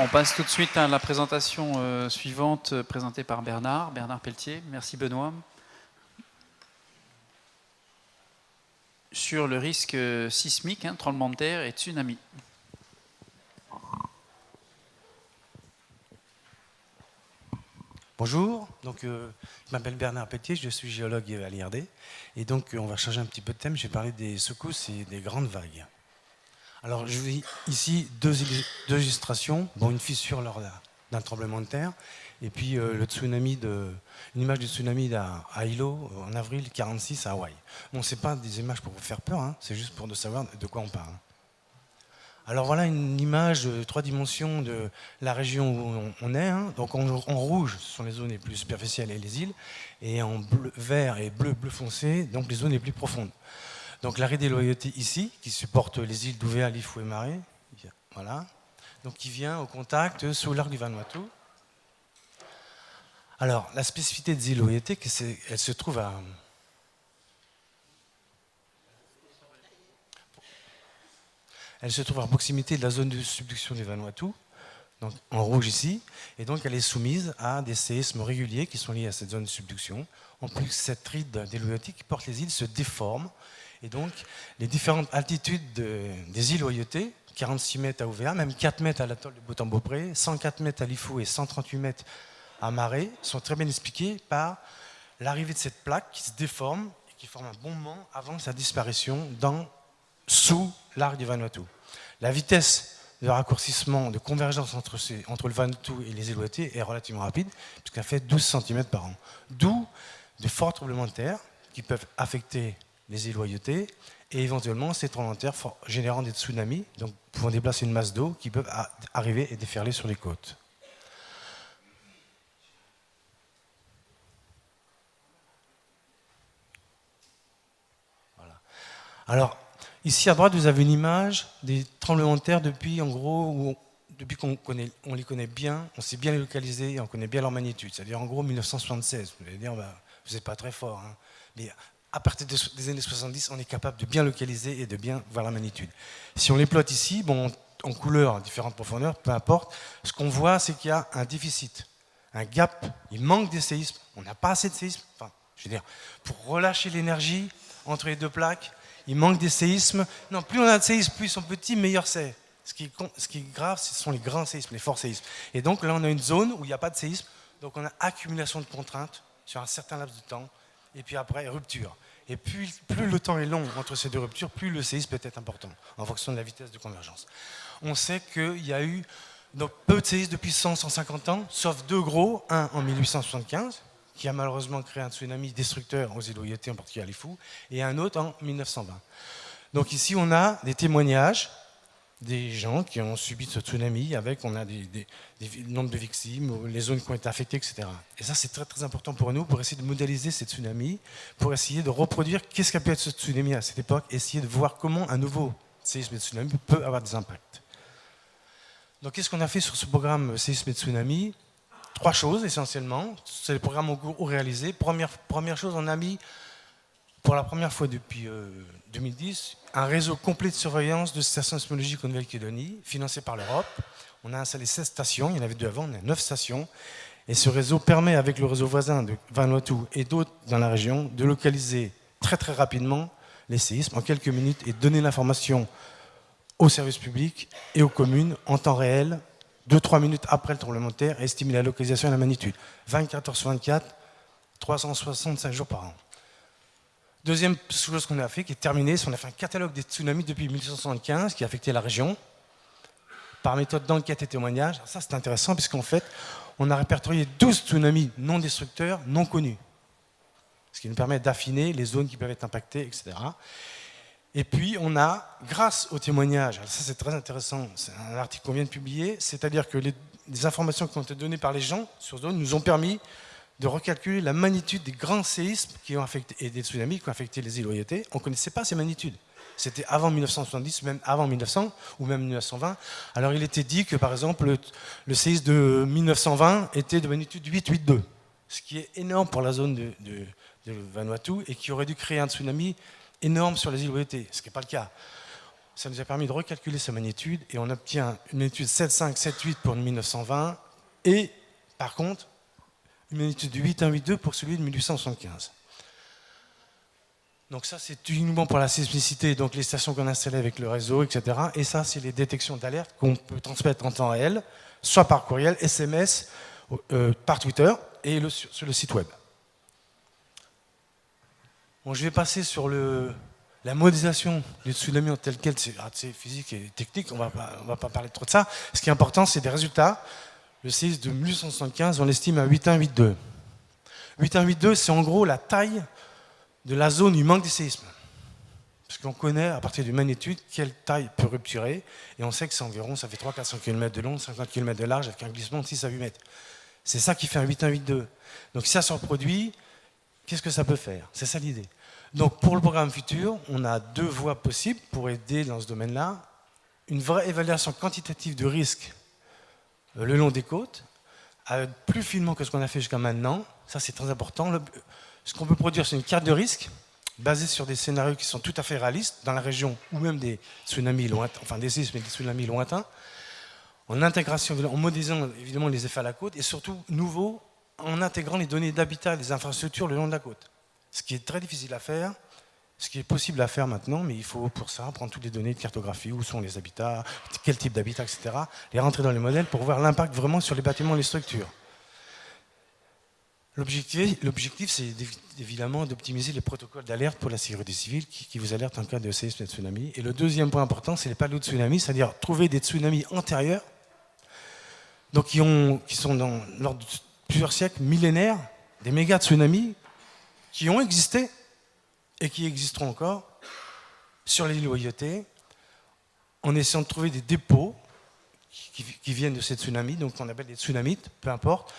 On passe tout de suite à la présentation suivante, présentée par Bernard Pelletier. Merci Benoît. Sur le risque sismique, tremblement de terre et tsunami. Bonjour, je m'appelle Bernard Pelletier, je suis géologue à l'IRD. Et donc on va changer un petit peu de thème, je vais parler des secousses et des grandes vagues. Alors je vous dis ici deux illustrations, une fissure lors d'un tremblement de terre, et puis une image du tsunami à Hilo en avril 1946 à Hawaï. Bon, ce n'est pas des images pour vous faire peur, c'est juste pour savoir de quoi on parle. Alors voilà une image de 3 dimensions de la région où on est. Donc en rouge, ce sont les zones les plus superficielles et les îles, et en bleu, vert et bleu foncé, donc les zones les plus profondes. Donc l'arrêt des loyautés ici, qui supporte les îles d'Ouvéa, Lifou et Maré, voilà. Donc qui vient au contact sous l'arc du Vanuatu. Alors la spécificité des îles loyautés, elle se trouve à proximité de la zone de subduction du Vanuatu, donc en rouge ici, et donc elle est soumise à des séismes réguliers qui sont liés à cette zone de subduction. En plus, cette ride des loyautés qui porte les îles se déforme, et donc les différentes altitudes des îles loyautés, 46 mètres à Ouvéa, même 4 mètres à l'atoll de Botambopré, 104 mètres à Lifou et 138 mètres à Maré, sont très bien expliquées par l'arrivée de cette plaque qui se déforme et qui forme un bombement avant sa disparition sous l'arc du Vanuatu. La vitesse de raccourcissement, de convergence entre le Vanuatu et les îles loyautés est relativement rapide, puisqu'elle fait 12 cm par an. D'où de forts tremblements de terre qui peuvent affecter les îles loyautés, et éventuellement ces tremblements de terre générant des tsunamis, donc pouvant déplacer une masse d'eau qui peuvent arriver et déferler sur les côtes. Voilà. Alors, ici à droite, vous avez une image des tremblements de terre depuis qu'on les connaît bien, on sait bien les localiser et on connaît bien leur magnitude. C'est-à-dire en gros 1976. Vous allez dire, vous n'êtes pas très fort. Mais à partir des années 70, on est capable de bien localiser et de bien voir la magnitude. Si on les plotte ici, en couleur, à différentes profondeurs, peu importe, ce qu'on voit, c'est qu'il y a un déficit, un gap. Il manque des séismes. On n'a pas assez de séismes. Enfin, je veux dire, pour relâcher l'énergie entre les deux plaques, il manque des séismes. Non, plus on a de séismes, plus ils sont petits, meilleur c'est. Ce qui est grave, ce sont les grands séismes, les forts séismes. Et donc là, on a une zone où il n'y a pas de séisme, donc on a accumulation de contraintes sur un certain laps de temps, et puis après, rupture. Et plus le temps est long entre ces deux ruptures, plus le séisme peut être important, en fonction de la vitesse de convergence. On sait qu'il y a eu peu de séismes depuis 150 ans, sauf 2 gros, un en 1875, qui a malheureusement créé un tsunami destructeur aux îles loyautés, en particulier à Lifou, et un autre en 1920. Donc ici, on a des témoignages des gens qui ont subi ce tsunami, on a des nombres de victimes, les zones qui ont été affectées, etc. Et ça, c'est très, très important pour nous, pour essayer de modéliser ces tsunamis, pour essayer de reproduire qu'est-ce qu'a pu être ce tsunami à cette époque, essayer de voir comment un nouveau séisme et tsunami peut avoir des impacts. Donc, qu'est-ce qu'on a fait sur ce programme séisme et tsunami ? 3 choses essentiellement. C'est le programme au cours réalisé. Première chose, on a mis pour la première fois depuis 2010 un réseau complet de surveillance de stations sismologiques en Nouvelle-Calédonie, financé par l'Europe. On a installé 16 stations, il y en avait 2 avant, on a 9 stations. Et ce réseau permet, avec le réseau voisin de Vanuatu et d'autres dans la région, de localiser très très rapidement les séismes en quelques minutes et donner l'information aux services publics et aux communes en temps réel, 2-3 minutes après le tremblement de terre, et estimer la localisation et la magnitude. 24 heures sur 24, 365 jours par an. Deuxième chose qu'on a fait, qui est terminée, c'est qu'on a fait un catalogue des tsunamis depuis 1975 qui a affecté la région, par méthode d'enquête et témoignage. Alors ça, c'est intéressant, puisqu'en fait, on a répertorié 12 tsunamis non destructeurs, non connus. Ce qui nous permet d'affiner les zones qui peuvent être impactées, etc. Et puis, on a, grâce aux témoignages, alors ça c'est très intéressant, c'est un article qu'on vient de publier, c'est-à-dire que les informations qui ont été données par les gens sur zone nous ont permis de recalculer la magnitude des grands séismes qui ont affecté, et des tsunamis qui ont affecté les îles loyautés. On ne connaissait pas ces magnitudes. C'était avant 1970, même avant 1900, ou même 1920. Alors il était dit que, par exemple, le séisme de 1920 était de magnitude 8,2, ce qui est énorme pour la zone de Vanuatu, et qui aurait dû créer un tsunami énorme sur les îles loyautés, ce qui n'est pas le cas. ça nous a permis de recalculer sa magnitude et on obtient une magnitude 7,5, 7,8 pour le 1920 et par contre une magnitude de 8,1, 8,2 pour celui de 1875. Donc ça c'est uniquement pour la sismicité, donc les stations qu'on a installées avec le réseau, etc. Et ça c'est les détections d'alerte qu'on peut transmettre en temps réel, soit par courriel, SMS, par Twitter et sur le site web. Bon, je vais passer sur la modélisation du tsunami en tel quel, c'est physique et technique, on va pas parler trop de ça. Ce qui est important, c'est des résultats. Le séisme de 1875, on l'estime à 8,1, 8,2. 8,1, 8,2, c'est en gros la taille de la zone du manque des séismes. Parce qu'on connaît, à partir d'une magnitude, quelle taille peut rupturer, et on sait que c'est environ, ça fait 300-400 km de long, 50 km de large, avec un glissement de 6 à 8 mètres. C'est ça qui fait un 8,1, 8,2. Donc si ça se reproduit, qu'est-ce que ça peut faire? C'est ça l'idée. Donc pour le programme futur, on a 2 voies possibles pour aider dans ce domaine-là. Une vraie évaluation quantitative du risque le long des côtes, plus finement que ce qu'on a fait jusqu'à maintenant. Ça c'est très important. Ce qu'on peut produire, c'est une carte de risque basée sur des scénarios qui sont tout à fait réalistes dans la région ou même des tsunamis lointains, enfin des séismes et des tsunamis lointains, en intégration, en modélisant évidemment les effets à la côte et surtout nouveau en intégrant les données d'habitat et des infrastructures le long de la côte. Ce qui est très difficile à faire, ce qui est possible à faire maintenant, mais il faut pour ça prendre toutes les données de cartographie, où sont les habitats, quel type d'habitat, etc., les rentrer dans les modèles pour voir l'impact vraiment sur les bâtiments et les structures. L'objectif, c'est évidemment d'optimiser les protocoles d'alerte pour la sécurité civile qui vous alertent en cas de séisme et de tsunami. Et le deuxième point important, c'est les paléos de tsunami, c'est-à-dire trouver des tsunamis antérieurs, donc qui sont lors de plusieurs siècles, millénaires, des méga tsunamis qui ont existé et qui existeront encore sur l'île Loyauté, en essayant de trouver des dépôts qui viennent de ces tsunamis, donc qu'on appelle des tsunamites, peu importe.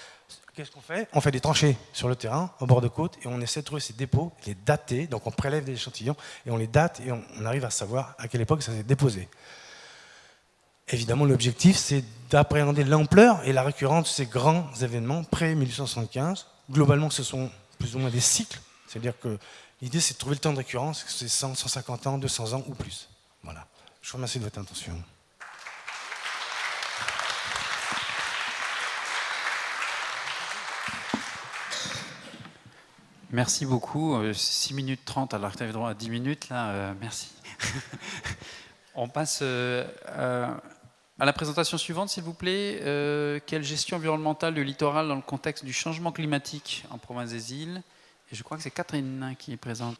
Qu'est-ce qu'on fait? On fait des tranchées sur le terrain, au bord de côte, et on essaie de trouver ces dépôts, les dater, donc on prélève des échantillons, et on les date, et on arrive à savoir à quelle époque ça s'est déposé. Évidemment, l'objectif, c'est d'appréhender l'ampleur et la récurrence de ces grands événements pré-1875. Globalement, ce sont plus ou moins des cycles, c'est-à-dire que l'idée, c'est de trouver le temps de récurrence, c'est 100, 150 ans, 200 ans ou plus. Voilà. Je vous remercie de votre attention. Merci beaucoup. 6 minutes 30 alors que tu avais droit à 10 minutes. Là, merci. On passe à la présentation suivante, s'il vous plaît. Quelle gestion environnementale du littoral dans le contexte du changement climatique en province des îles? Et je crois que c'est Catherine qui est présente.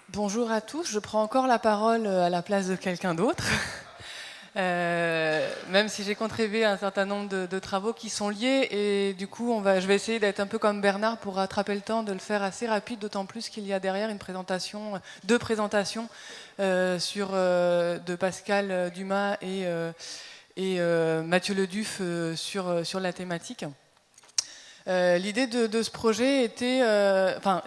Bonjour à tous. Je prends encore la parole à la place de quelqu'un d'autre. Même si j'ai contribué à un certain nombre de travaux qui sont liés, et du coup je vais essayer d'être un peu comme Bernard pour rattraper le temps, de le faire assez rapide, d'autant plus qu'il y a derrière deux présentations de Pascal Dumas et Mathieu Leduf sur la thématique. L'idée de ce projet était...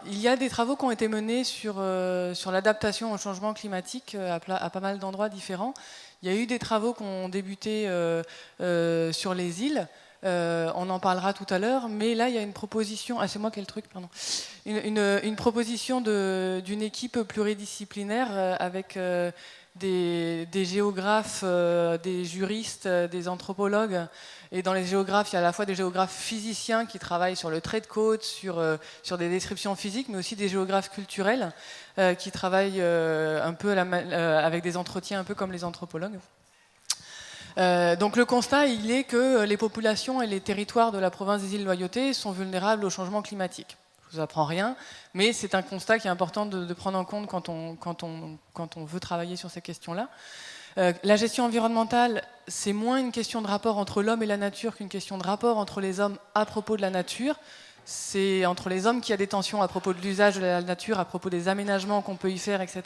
il y a des travaux qui ont été menés sur l'adaptation au changement climatique à pas mal d'endroits différents. Il y a eu des travaux qui ont débuté sur les îles. On en parlera tout à l'heure, mais là il y a une proposition. Ah, c'est moi qui ai le truc, pardon. Une proposition d'une équipe pluridisciplinaire avec des géographes, des juristes, des anthropologues. Et dans les géographes, il y a à la fois des géographes physiciens qui travaillent sur le trait de côte, sur des descriptions physiques, mais aussi des géographes culturels qui travaillent un peu avec des entretiens un peu comme les anthropologues. Donc le constat, il est que les populations et les territoires de la province des îles Loyauté sont vulnérables au changement climatique. Je ne vous apprends rien, mais c'est un constat qui est important de prendre en compte quand on veut travailler sur ces questions-là. La gestion environnementale, c'est moins une question de rapport entre l'homme et la nature qu'une question de rapport entre les hommes à propos de la nature. C'est entre les hommes qu'il y a des tensions à propos de l'usage de la nature, à propos des aménagements qu'on peut y faire, etc.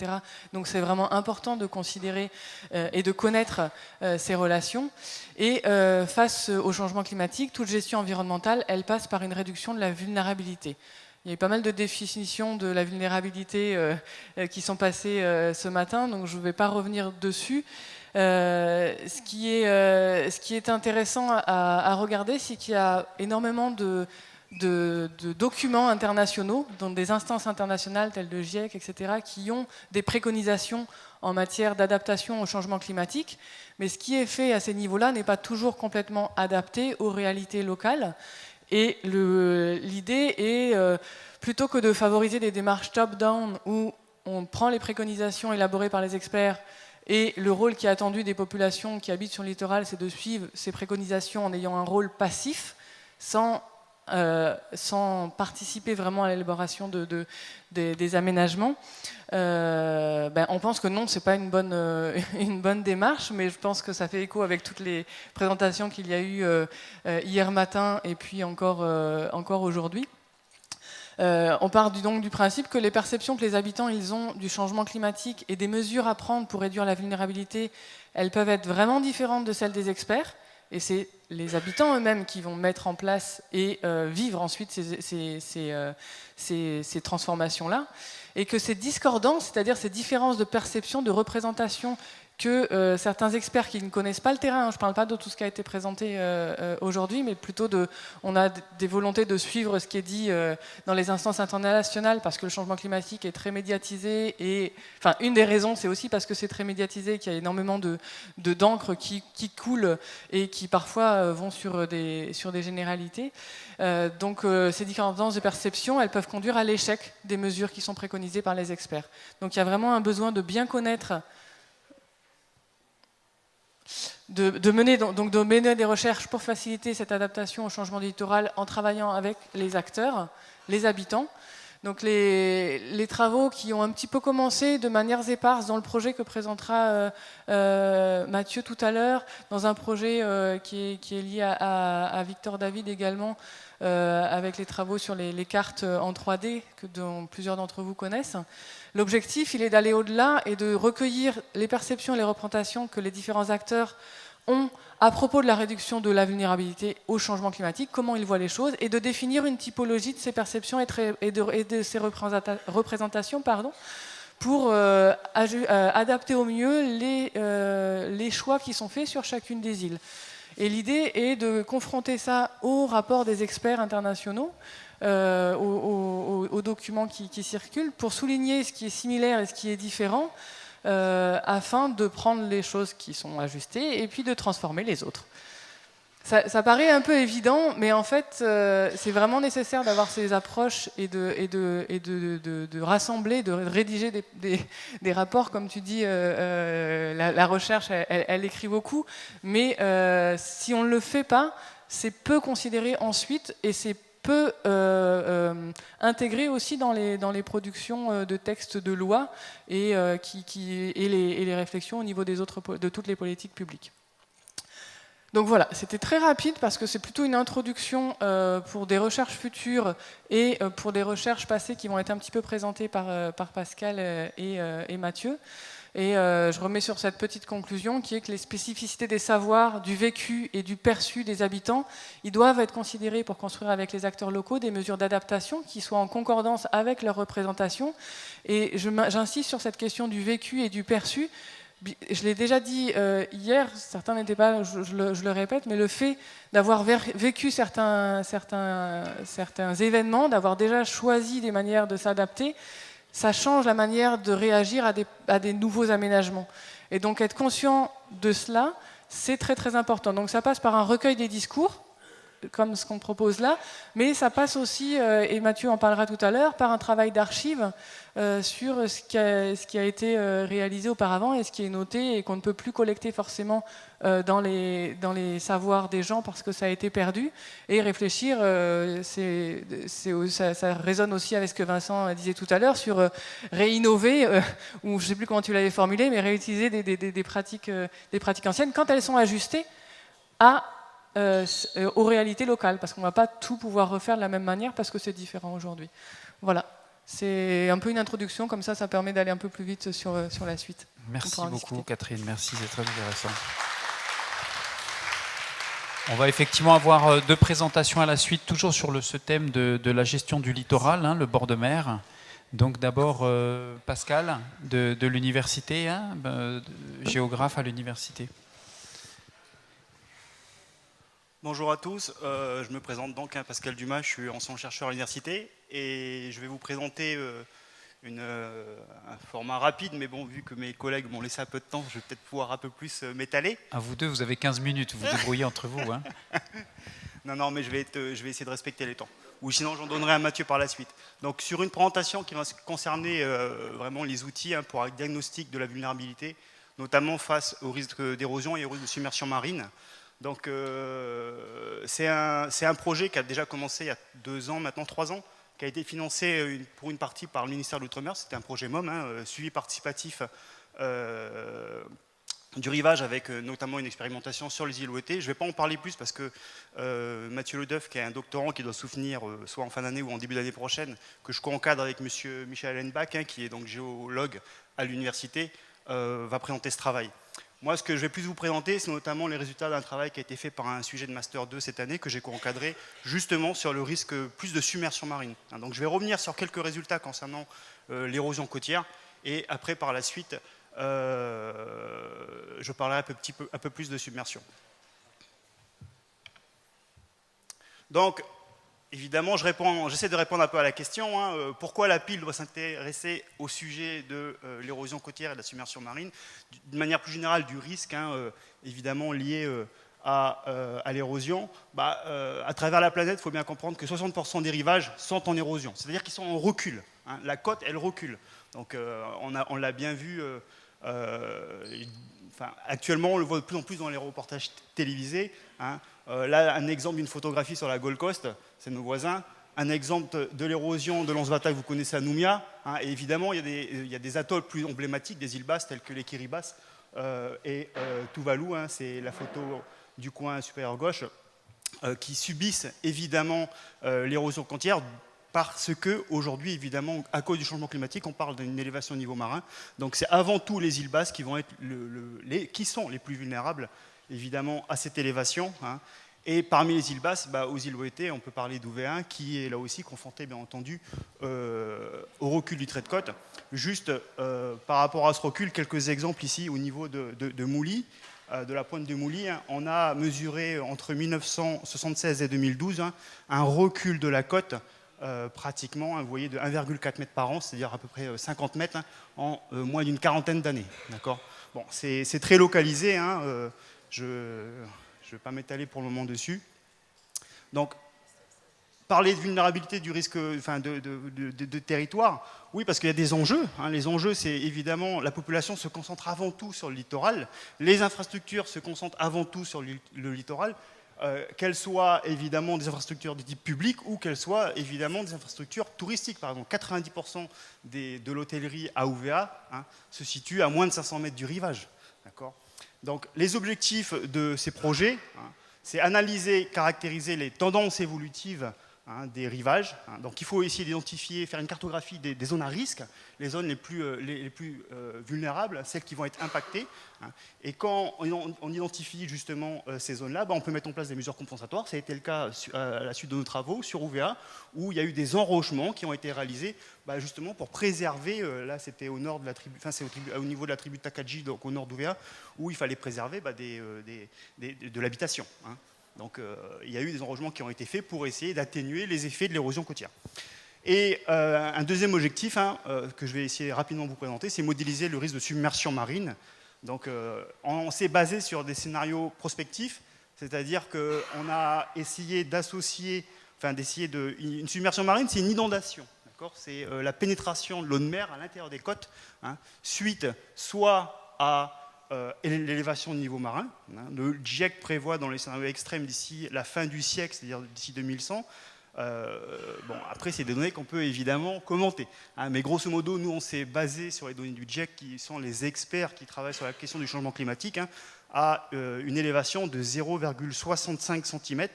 Donc c'est vraiment important de considérer et de connaître ces relations. Et face au changement climatique, toute gestion environnementale, elle passe par une réduction de la vulnérabilité. Il y a eu pas mal de définitions de la vulnérabilité qui sont passées ce matin, donc je ne vais pas revenir dessus. Ce qui est intéressant à regarder, c'est qu'il y a énormément de documents internationaux, dont des instances internationales telles le GIEC, etc., qui ont des préconisations en matière d'adaptation au changement climatique. Mais ce qui est fait à ces niveaux-là n'est pas toujours complètement adapté aux réalités locales. Et l'idée est, plutôt que de favoriser des démarches top-down où on prend les préconisations élaborées par les experts et le rôle qui est attendu des populations qui habitent sur le littoral, c'est de suivre ces préconisations en ayant un rôle passif, sans participer vraiment à l'élaboration des aménagements. On pense que non, c'est pas une bonne démarche, mais je pense que ça fait écho avec toutes les présentations qu'il y a eu hier matin et puis encore aujourd'hui. On part donc du principe que les perceptions que les habitants ils ont du changement climatique et des mesures à prendre pour réduire la vulnérabilité, elles peuvent être vraiment différentes de celles des experts. Et c'est les habitants eux-mêmes qui vont mettre en place et vivre ensuite ces transformations-là. Et que ces discordances, c'est-à-dire ces différences de perception, de représentation que certains experts qui ne connaissent pas le terrain, je ne parle pas de tout ce qui a été présenté aujourd'hui, mais plutôt on a des volontés de suivre ce qui est dit dans les instances internationales parce que le changement climatique est très médiatisé et, enfin, une des raisons, c'est aussi parce que c'est très médiatisé, qu'il y a énormément d'encre qui coule et qui parfois vont sur des généralités. Donc ces différences de perception, elles peuvent conduire à l'échec des mesures qui sont préconisées par les experts. Donc il y a vraiment un besoin de bien connaître de mener des recherches pour faciliter cette adaptation au changement du littoral en travaillant avec les acteurs, les habitants. Donc les travaux qui ont un petit peu commencé de manière éparse dans le projet que présentera Mathieu tout à l'heure, dans un projet qui est lié à Victor David également, avec les travaux sur les cartes en 3D dont plusieurs d'entre vous connaissent. L'objectif, il est d'aller au-delà et de recueillir les perceptions et les représentations que les différents acteurs ont à propos de la réduction de la vulnérabilité au changement climatique, comment ils voient les choses, et de définir une typologie de ces perceptions et de ces représentations pour adapter au mieux les choix qui sont faits sur chacune des îles. Et l'idée est de confronter ça au rapport des experts internationaux, aux documents qui circulent, pour souligner ce qui est similaire et ce qui est différent, afin de prendre les choses qui sont ajustées et puis de transformer les autres. Ça paraît un peu évident, mais en fait, c'est vraiment nécessaire d'avoir ces approches et de rassembler, de rédiger des rapports, comme tu dis, la recherche, elle écrit beaucoup, mais si on ne le fait pas, c'est peu considéré ensuite et c'est peu intégré aussi dans les productions de textes de loi et les réflexions au niveau de toutes les politiques publiques. Donc voilà, c'était très rapide parce que c'est plutôt une introduction pour des recherches futures et pour des recherches passées qui vont être un petit peu présentées par Pascal et Mathieu. Et je remets sur cette petite conclusion qui est que les spécificités des savoirs, du vécu et du perçu des habitants, ils doivent être considérés pour construire avec les acteurs locaux des mesures d'adaptation qui soient en concordance avec leur représentation. Et j'insiste sur cette question du vécu et du perçu. Je l'ai déjà dit hier, certains n'étaient pas, je le répète, mais le fait d'avoir vécu certains événements, d'avoir déjà choisi des manières de s'adapter, ça change la manière de réagir à des nouveaux aménagements. Et donc être conscient de cela, c'est très très important. Donc ça passe par un recueil des discours, comme ce qu'on propose là, mais ça passe aussi, et Mathieu en parlera tout à l'heure, par un travail d'archives sur ce qui a été réalisé auparavant et ce qui est noté et qu'on ne peut plus collecter forcément dans les savoirs des gens parce que ça a été perdu. Et réfléchir, ça résonne aussi avec ce que Vincent disait tout à l'heure sur réinnover, ou je ne sais plus comment tu l'avais formulé, mais réutiliser des pratiques anciennes quand elles sont ajustées aux réalités locales, parce qu'on ne va pas tout pouvoir refaire de la même manière parce que c'est différent aujourd'hui. Voilà, c'est un peu une introduction, comme ça permet d'aller un peu plus vite sur la suite. Merci beaucoup Catherine, merci, c'est très intéressant. On va effectivement avoir deux présentations à la suite, toujours sur ce thème de la gestion du littoral, le bord de mer. Donc d'abord Pascal de l'université, géographe à l'université. Bonjour à tous, je me présente donc, Pascal Dumas, je suis enseignant-chercheur à l'université et je vais vous présenter un format rapide, mais bon, vu que mes collègues m'ont laissé un peu de temps, je vais peut-être pouvoir un peu plus m'étaler. À vous deux, vous avez 15 minutes, vous vous débrouillez entre vous. Hein. Non, mais je vais essayer de respecter les temps. Ou sinon, j'en donnerai à Mathieu par la suite. Donc, sur une présentation qui va concerner vraiment les outils pour un diagnostic de la vulnérabilité, notamment face au risque d'érosion et au risque de submersion marine. Donc, c'est un projet qui a déjà commencé il y a 2 ans, maintenant 3 ans, qui a été financé pour une partie par le ministère de l'Outre-mer. C'était un projet MOM, suivi participatif du rivage avec notamment une expérimentation sur les îles OET. Je ne vais pas en parler plus parce que Mathieu Ledeuf, qui est un doctorant qui doit soutenir soit en fin d'année ou en début d'année prochaine, que je co-encadre avec monsieur Michel Allenbach, qui est donc géologue à l'université, va présenter ce travail. Moi, ce que je vais plus vous présenter, c'est notamment les résultats d'un travail qui a été fait par un sujet de Master 2 cette année, que j'ai co-encadré, justement sur le risque plus de submersion marine. Donc je vais revenir sur quelques résultats concernant l'érosion côtière, et après, par la suite, je parlerai un peu plus de submersion. Donc, évidemment, j'essaie de répondre un peu à la question, pourquoi la pile doit s'intéresser au sujet de l'érosion côtière et de la submersion marine, d'une manière plus générale du risque, évidemment lié à l'érosion. À travers la planète, il faut bien comprendre que 60% des rivages sont en érosion, c'est-à-dire qu'ils sont en recul. La côte, elle recule. Donc, on l'a bien vu. Actuellement, on le voit de plus en plus dans les reportages télévisés. Là, un exemple d'une photographie sur la Gold Coast, c'est nos voisins. Un exemple de l'érosion de l'Anse-Vata que vous connaissez à Nouméa. Et évidemment, il y a des atolls plus emblématiques, des îles basses, telles que les Kiribati et Tuvalu. C'est la photo du coin supérieur gauche, qui subissent évidemment l'érosion côtière. Parce que aujourd'hui, évidemment, à cause du changement climatique, on parle d'une élévation au niveau marin. Donc c'est avant tout les îles basses qui vont être qui sont les plus vulnérables, évidemment, à cette élévation. Et parmi les îles basses, aux îles OET, on peut parler d'Ouvéa, qui est là aussi confronté, bien entendu, au recul du trait de côte. Juste par rapport à ce recul, quelques exemples ici au niveau de Mouly. De la pointe de Mouly, on a mesuré entre 1976 et 2012 un recul de la côte pratiquement, vous voyez, de 1,4 mètres par an, c'est-à-dire à peu près 50 mètres en moins d'une quarantaine d'années. D'accord. Bon, c'est très localisé, je ne vais pas m'étaler pour le moment dessus. Donc, parler de vulnérabilité du risque de territoire, oui, parce qu'il y a des enjeux. Les enjeux, c'est évidemment, la population se concentre avant tout sur le littoral, les infrastructures se concentrent avant tout sur le littoral, qu'elles soient évidemment des infrastructures de type public ou qu'elles soient évidemment des infrastructures touristiques. Par exemple, 90% de l'hôtellerie à Ouvéa se situe à moins de 500 mètres du rivage. Donc les objectifs de ces projets, c'est analyser, caractériser les tendances évolutives des rivages. Donc il faut essayer d'identifier, faire une cartographie des zones à risque, les zones les plus vulnérables, celles qui vont être impactées. Et quand on identifie justement ces zones-là, on peut mettre en place des mesures compensatoires. Ça a été le cas à la suite de nos travaux sur Ouvéa, où il y a eu des enrochements qui ont été réalisés justement pour préserver, là c'était au nord de la tribu, c'est au niveau de la tribu de Takadji, donc au nord d'Ouvéa, où il fallait préserver de l'habitation. Donc il y a eu des enrochements qui ont été faits pour essayer d'atténuer les effets de l'érosion côtière. Et un deuxième objectif que je vais essayer rapidement de vous présenter, c'est modéliser le risque de submersion marine. Donc on s'est basé sur des scénarios prospectifs, c'est-à-dire qu'on a essayé d'associer, une submersion marine, c'est une inondation. C'est la pénétration de l'eau de mer à l'intérieur des côtes, suite soit à l'élévation du niveau marin. Le GIEC prévoit dans les scénarios extrêmes d'ici la fin du siècle, c'est-à-dire d'ici 2100. Après, c'est des données qu'on peut évidemment commenter. Mais grosso modo, nous, on s'est basé sur les données du GIEC, qui sont les experts qui travaillent sur la question du changement climatique, à une élévation de 0,65 cm,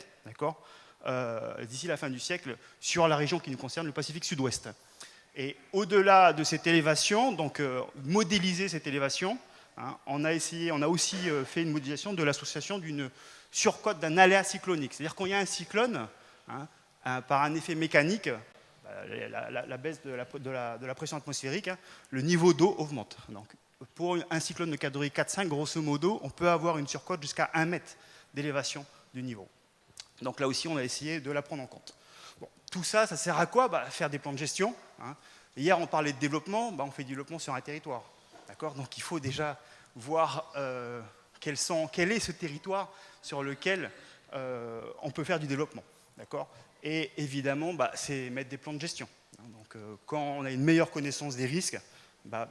d'ici la fin du siècle, sur la région qui nous concerne, le Pacifique Sud-Ouest. Et au-delà de cette élévation, donc modéliser cette élévation, on a aussi fait une modélisation de l'association d'une surcote d'un aléa cyclonique. C'est-à-dire quand il y a un cyclone, par un effet mécanique, la baisse de la pression atmosphérique, le niveau d'eau augmente. Donc, pour un cyclone de catégorie 4-5, grosso modo, on peut avoir une surcote jusqu'à 1 mètre d'élévation du niveau. Donc là aussi, on a essayé de la prendre en compte. Bon, tout ça, ça sert à quoi? Faire des plans de gestion. Hein. Hier, on parlait de développement, on fait du développement sur un territoire. Donc il faut déjà voir quel est ce territoire sur lequel on peut faire du développement. Et évidemment, c'est mettre des plans de gestion. Donc quand on a une meilleure connaissance des risques,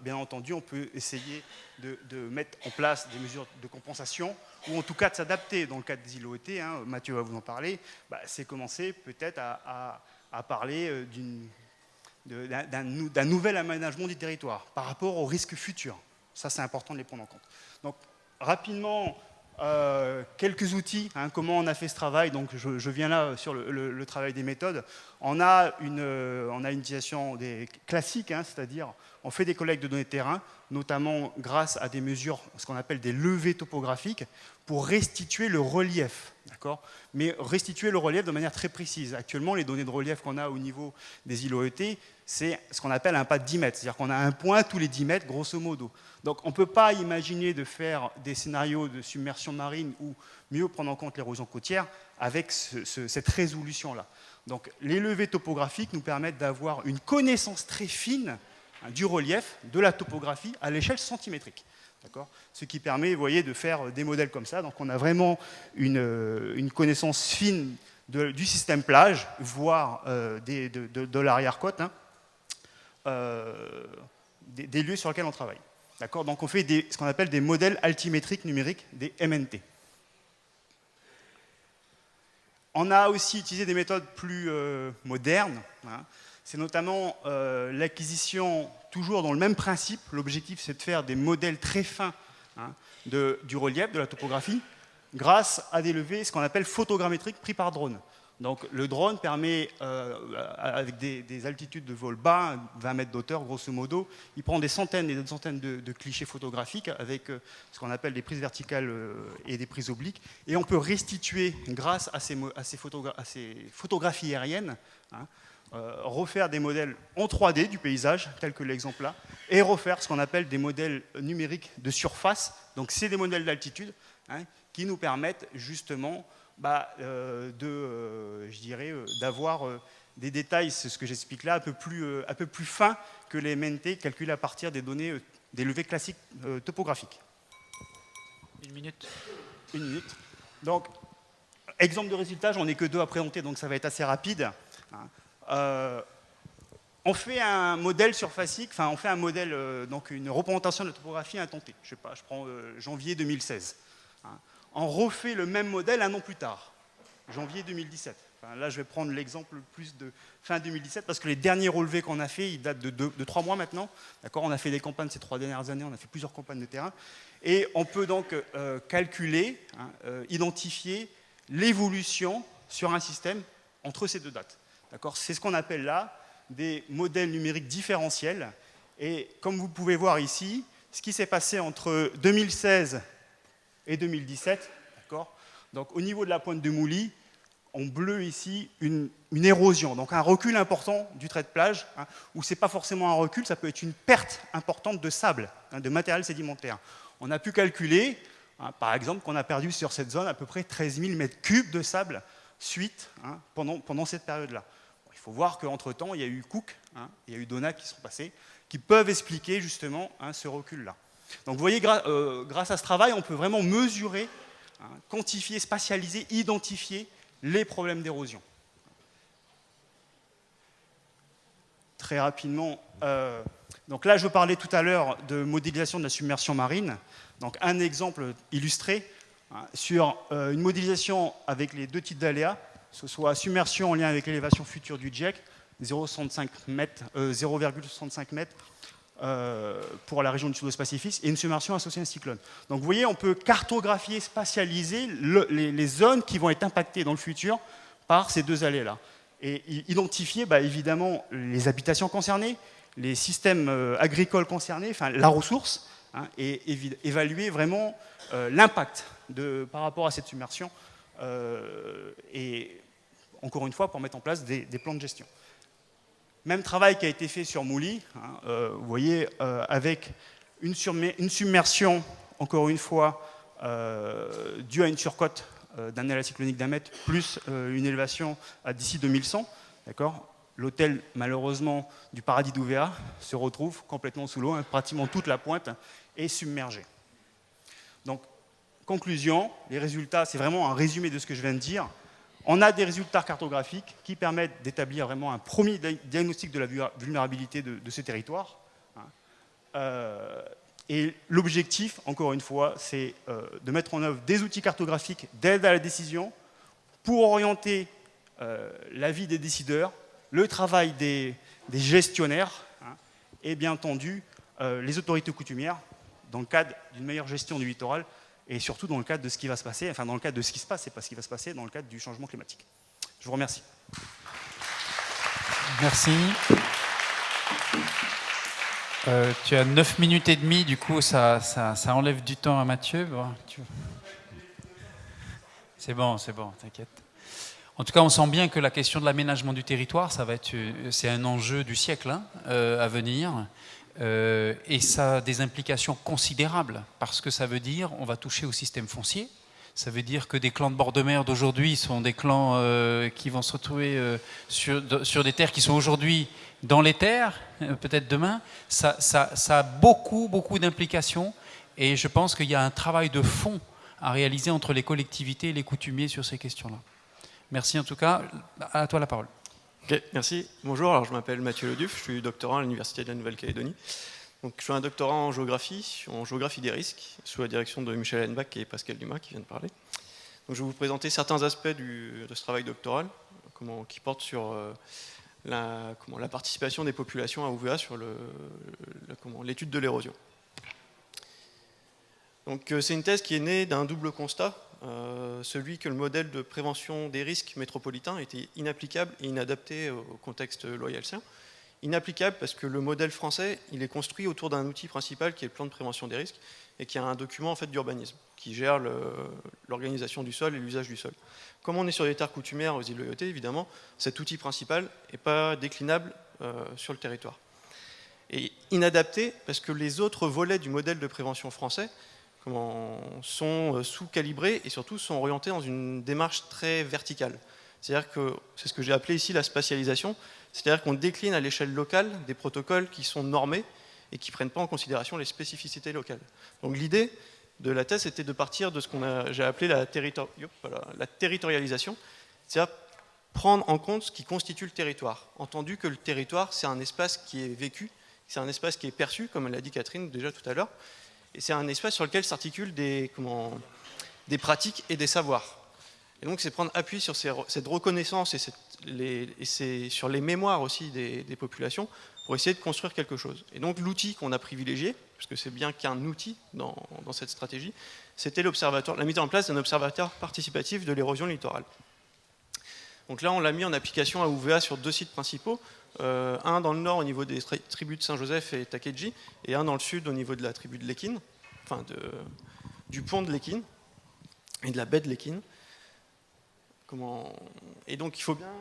bien entendu, on peut essayer de mettre en place des mesures de compensation ou en tout cas de s'adapter. Dans le cadre des îlots ET, Mathieu va vous en parler, c'est commencer peut-être à parler d'un nouvel aménagement du territoire par rapport aux risques futurs. Ça, c'est important de les prendre en compte. Donc, rapidement, quelques outils, comment on a fait ce travail. Donc, je viens là sur le travail des méthodes. On a une utilisation des classiques, c'est-à-dire on fait des collectes de données de terrain, notamment grâce à des mesures, ce qu'on appelle des levées topographiques, pour restituer le relief. Mais restituer le relief de manière très précise. Actuellement, les données de relief qu'on a au niveau des îlots ET, c'est ce qu'on appelle un pas de 10 mètres. C'est-à-dire qu'on a un point tous les 10 mètres, grosso modo. Donc on ne peut pas imaginer de faire des scénarios de submersion marine ou mieux prendre en compte l'érosion côtière avec cette résolution-là. Donc les levées topographiques nous permettent d'avoir une connaissance très fine du relief, de la topographie à l'échelle centimétrique. Ce qui permet, vous voyez, de faire des modèles comme ça. Donc on a vraiment une connaissance fine du système plage, voire de l'arrière-côte, des lieux sur lesquels on travaille. Donc on fait ce qu'on appelle des modèles altimétriques numériques, des MNT. On a aussi utilisé des méthodes plus modernes. C'est notamment l'acquisition, toujours dans le même principe. L'objectif, c'est de faire des modèles très fins du relief, de la topographie, grâce à des levées, ce qu'on appelle photogrammétriques pris par drone. Donc le drone permet, avec des altitudes de vol bas, 20 mètres d'auteur grosso modo, il prend des centaines et des centaines de clichés photographiques avec ce qu'on appelle des prises verticales et des prises obliques. Et on peut restituer, grâce à ces photographies aériennes, refaire des modèles en 3D du paysage, tel que l'exemple là, et refaire ce qu'on appelle des modèles numériques de surface. Donc c'est des modèles d'altitude qui nous permettent justement d'avoir des détails, c'est ce que j'explique là, un peu plus fins que les MNT calculés à partir des données, des levées classiques topographiques. Une minute. Donc, exemple de résultat, j'en ai que 2 à présenter, donc ça va être assez rapide. On fait un modèle surfacique, on fait un modèle, donc une représentation de la topographie intentée. Je prends janvier 2016. On refait le même modèle un an plus tard, janvier 2017. Là, je vais prendre l'exemple plus de fin 2017, parce que les derniers relevés qu'on a fait, ils datent de 3 mois maintenant. On a fait des campagnes ces 3 dernières années, on a fait plusieurs campagnes de terrain. Et on peut donc calculer, identifier l'évolution sur un système entre ces 2 dates. C'est ce qu'on appelle là des modèles numériques différentiels. Et comme vous pouvez voir ici, ce qui s'est passé entre 2016 et 2017, donc au niveau de la pointe de Mouly, en bleu ici, une érosion, donc un recul important du trait de plage, où ce n'est pas forcément un recul, ça peut être une perte importante de sable, de matériel sédimentaire. On a pu calculer, par exemple, qu'on a perdu sur cette zone à peu près 13 000 mètres cubes de sable suite pendant cette période-là. Il faut voir qu'entre-temps, il y a eu Cook, il y a eu Donat qui sont passés, qui peuvent expliquer justement ce recul-là. Donc vous voyez, grâce à ce travail, on peut vraiment mesurer, quantifier, spatialiser, identifier les problèmes d'érosion. Très rapidement, donc là je parlais tout à l'heure de modélisation de la submersion marine. Donc un exemple illustré sur une modélisation avec les 2 types d'aléas, que ce soit submersion en lien avec l'élévation future du GIEC, 0,65 mètres pour la région du Sud-Ouest Pacifique, et une submersion associée à un cyclone. Donc vous voyez, on peut cartographier, spatialiser les zones qui vont être impactées dans le futur par ces 2 allées-là. Et identifier évidemment les habitations concernées, les systèmes agricoles concernés, la ressource, et évaluer vraiment l'impact par rapport à cette submersion, et encore une fois, pour mettre en place des plans de gestion. Même travail qui a été fait sur Mouly, vous voyez, avec une submersion, encore une fois, due à une surcote d'un cyclonique d'1 mètre, plus une élévation d'ici 2100. D'accord ? L'hôtel, malheureusement, du paradis d'Ouvéa se retrouve complètement sous l'eau, hein, pratiquement toute la pointe est submergée. Donc, conclusion, les résultats, c'est vraiment un résumé de ce que je viens de dire. On a des résultats cartographiques qui permettent d'établir vraiment un premier diagnostic de la vulnérabilité de ces territoires. Et l'objectif, encore une fois, c'est de mettre en œuvre des outils cartographiques d'aide à la décision pour orienter la vie des décideurs, le travail des gestionnaires, hein, et bien entendu les autorités coutumières dans le cadre d'une meilleure gestion du littoral et surtout dans le cadre de ce qui va se passer, enfin dans le cadre de ce qui se passe, c'est pas ce qui va se passer dans le cadre du changement climatique. Je vous remercie. Merci. Tu as 9 minutes et demie, du coup ça enlève du temps à Mathieu. Bon, c'est bon, t'inquiète. En tout cas, on sent bien que la question de l'aménagement du territoire, c'est un enjeu du siècle, hein, à venir. Et ça a des implications considérables, parce que ça veut dire on va toucher au système foncier. Ça veut dire que des clans de bord de mer d'aujourd'hui sont des clans qui vont se retrouver sur des terres qui sont aujourd'hui dans les terres, peut-être demain. Ça a beaucoup d'implications, et je pense qu'il y a un travail de fond à réaliser entre les collectivités et les coutumiers sur ces questions-là. Merci en tout cas. À toi la parole. Ok, merci. Bonjour, alors je m'appelle Mathieu Leduff, je suis doctorant à l'Université de la Nouvelle-Calédonie. Donc, je fais un doctorat en géographie des risques, sous la direction de Michel Henbach et Pascal Dumas qui viennent de parler. Donc, je vais vous présenter certains aspects de ce travail doctoral, qui portent sur la participation des populations à Ouvéa sur l'étude de l'érosion. Donc, c'est une thèse qui est née d'un double constat, celui que le modèle de prévention des risques métropolitains était inapplicable et inadapté au contexte loyalsien. Inapplicable parce que le modèle français, il est construit autour d'un outil principal qui est le plan de prévention des risques et qui est un document en fait, d'urbanisme qui gère l'organisation du sol et l'usage du sol. Comme on est sur des terres coutumières aux îles Loyauté, évidemment, cet outil principal n'est pas déclinable sur le territoire. Et inadapté parce que les autres volets du modèle de prévention français sont sous-calibrés et surtout sont orientés dans une démarche très verticale. C'est-à-dire que c'est ce que j'ai appelé ici la spatialisation, c'est-à-dire qu'on décline à l'échelle locale des protocoles qui sont normés et qui ne prennent pas en considération les spécificités locales. Donc l'idée de la thèse était de partir de ce j'ai appelé la territorialisation, c'est-à-dire prendre en compte ce qui constitue le territoire. Entendu que le territoire, c'est un espace qui est vécu, c'est un espace qui est perçu, comme l'a dit Catherine déjà tout à l'heure, et c'est un espace sur lequel s'articulent des pratiques et des savoirs. Et donc c'est prendre appui sur cette reconnaissance et sur les mémoires aussi des populations pour essayer de construire quelque chose. Et donc l'outil qu'on a privilégié, puisque c'est bien qu'un outil dans cette stratégie, c'était la mise en place d'un observatoire participatif de l'érosion littorale. Donc là on l'a mis en application à Ouvéa sur 2 sites principaux, un dans le nord au niveau des tribus de Saint-Joseph et Takedji, et un dans le sud au niveau de la tribu de Léquine, enfin du pont de Léquine et de la baie de Léquine. Et donc il faut bien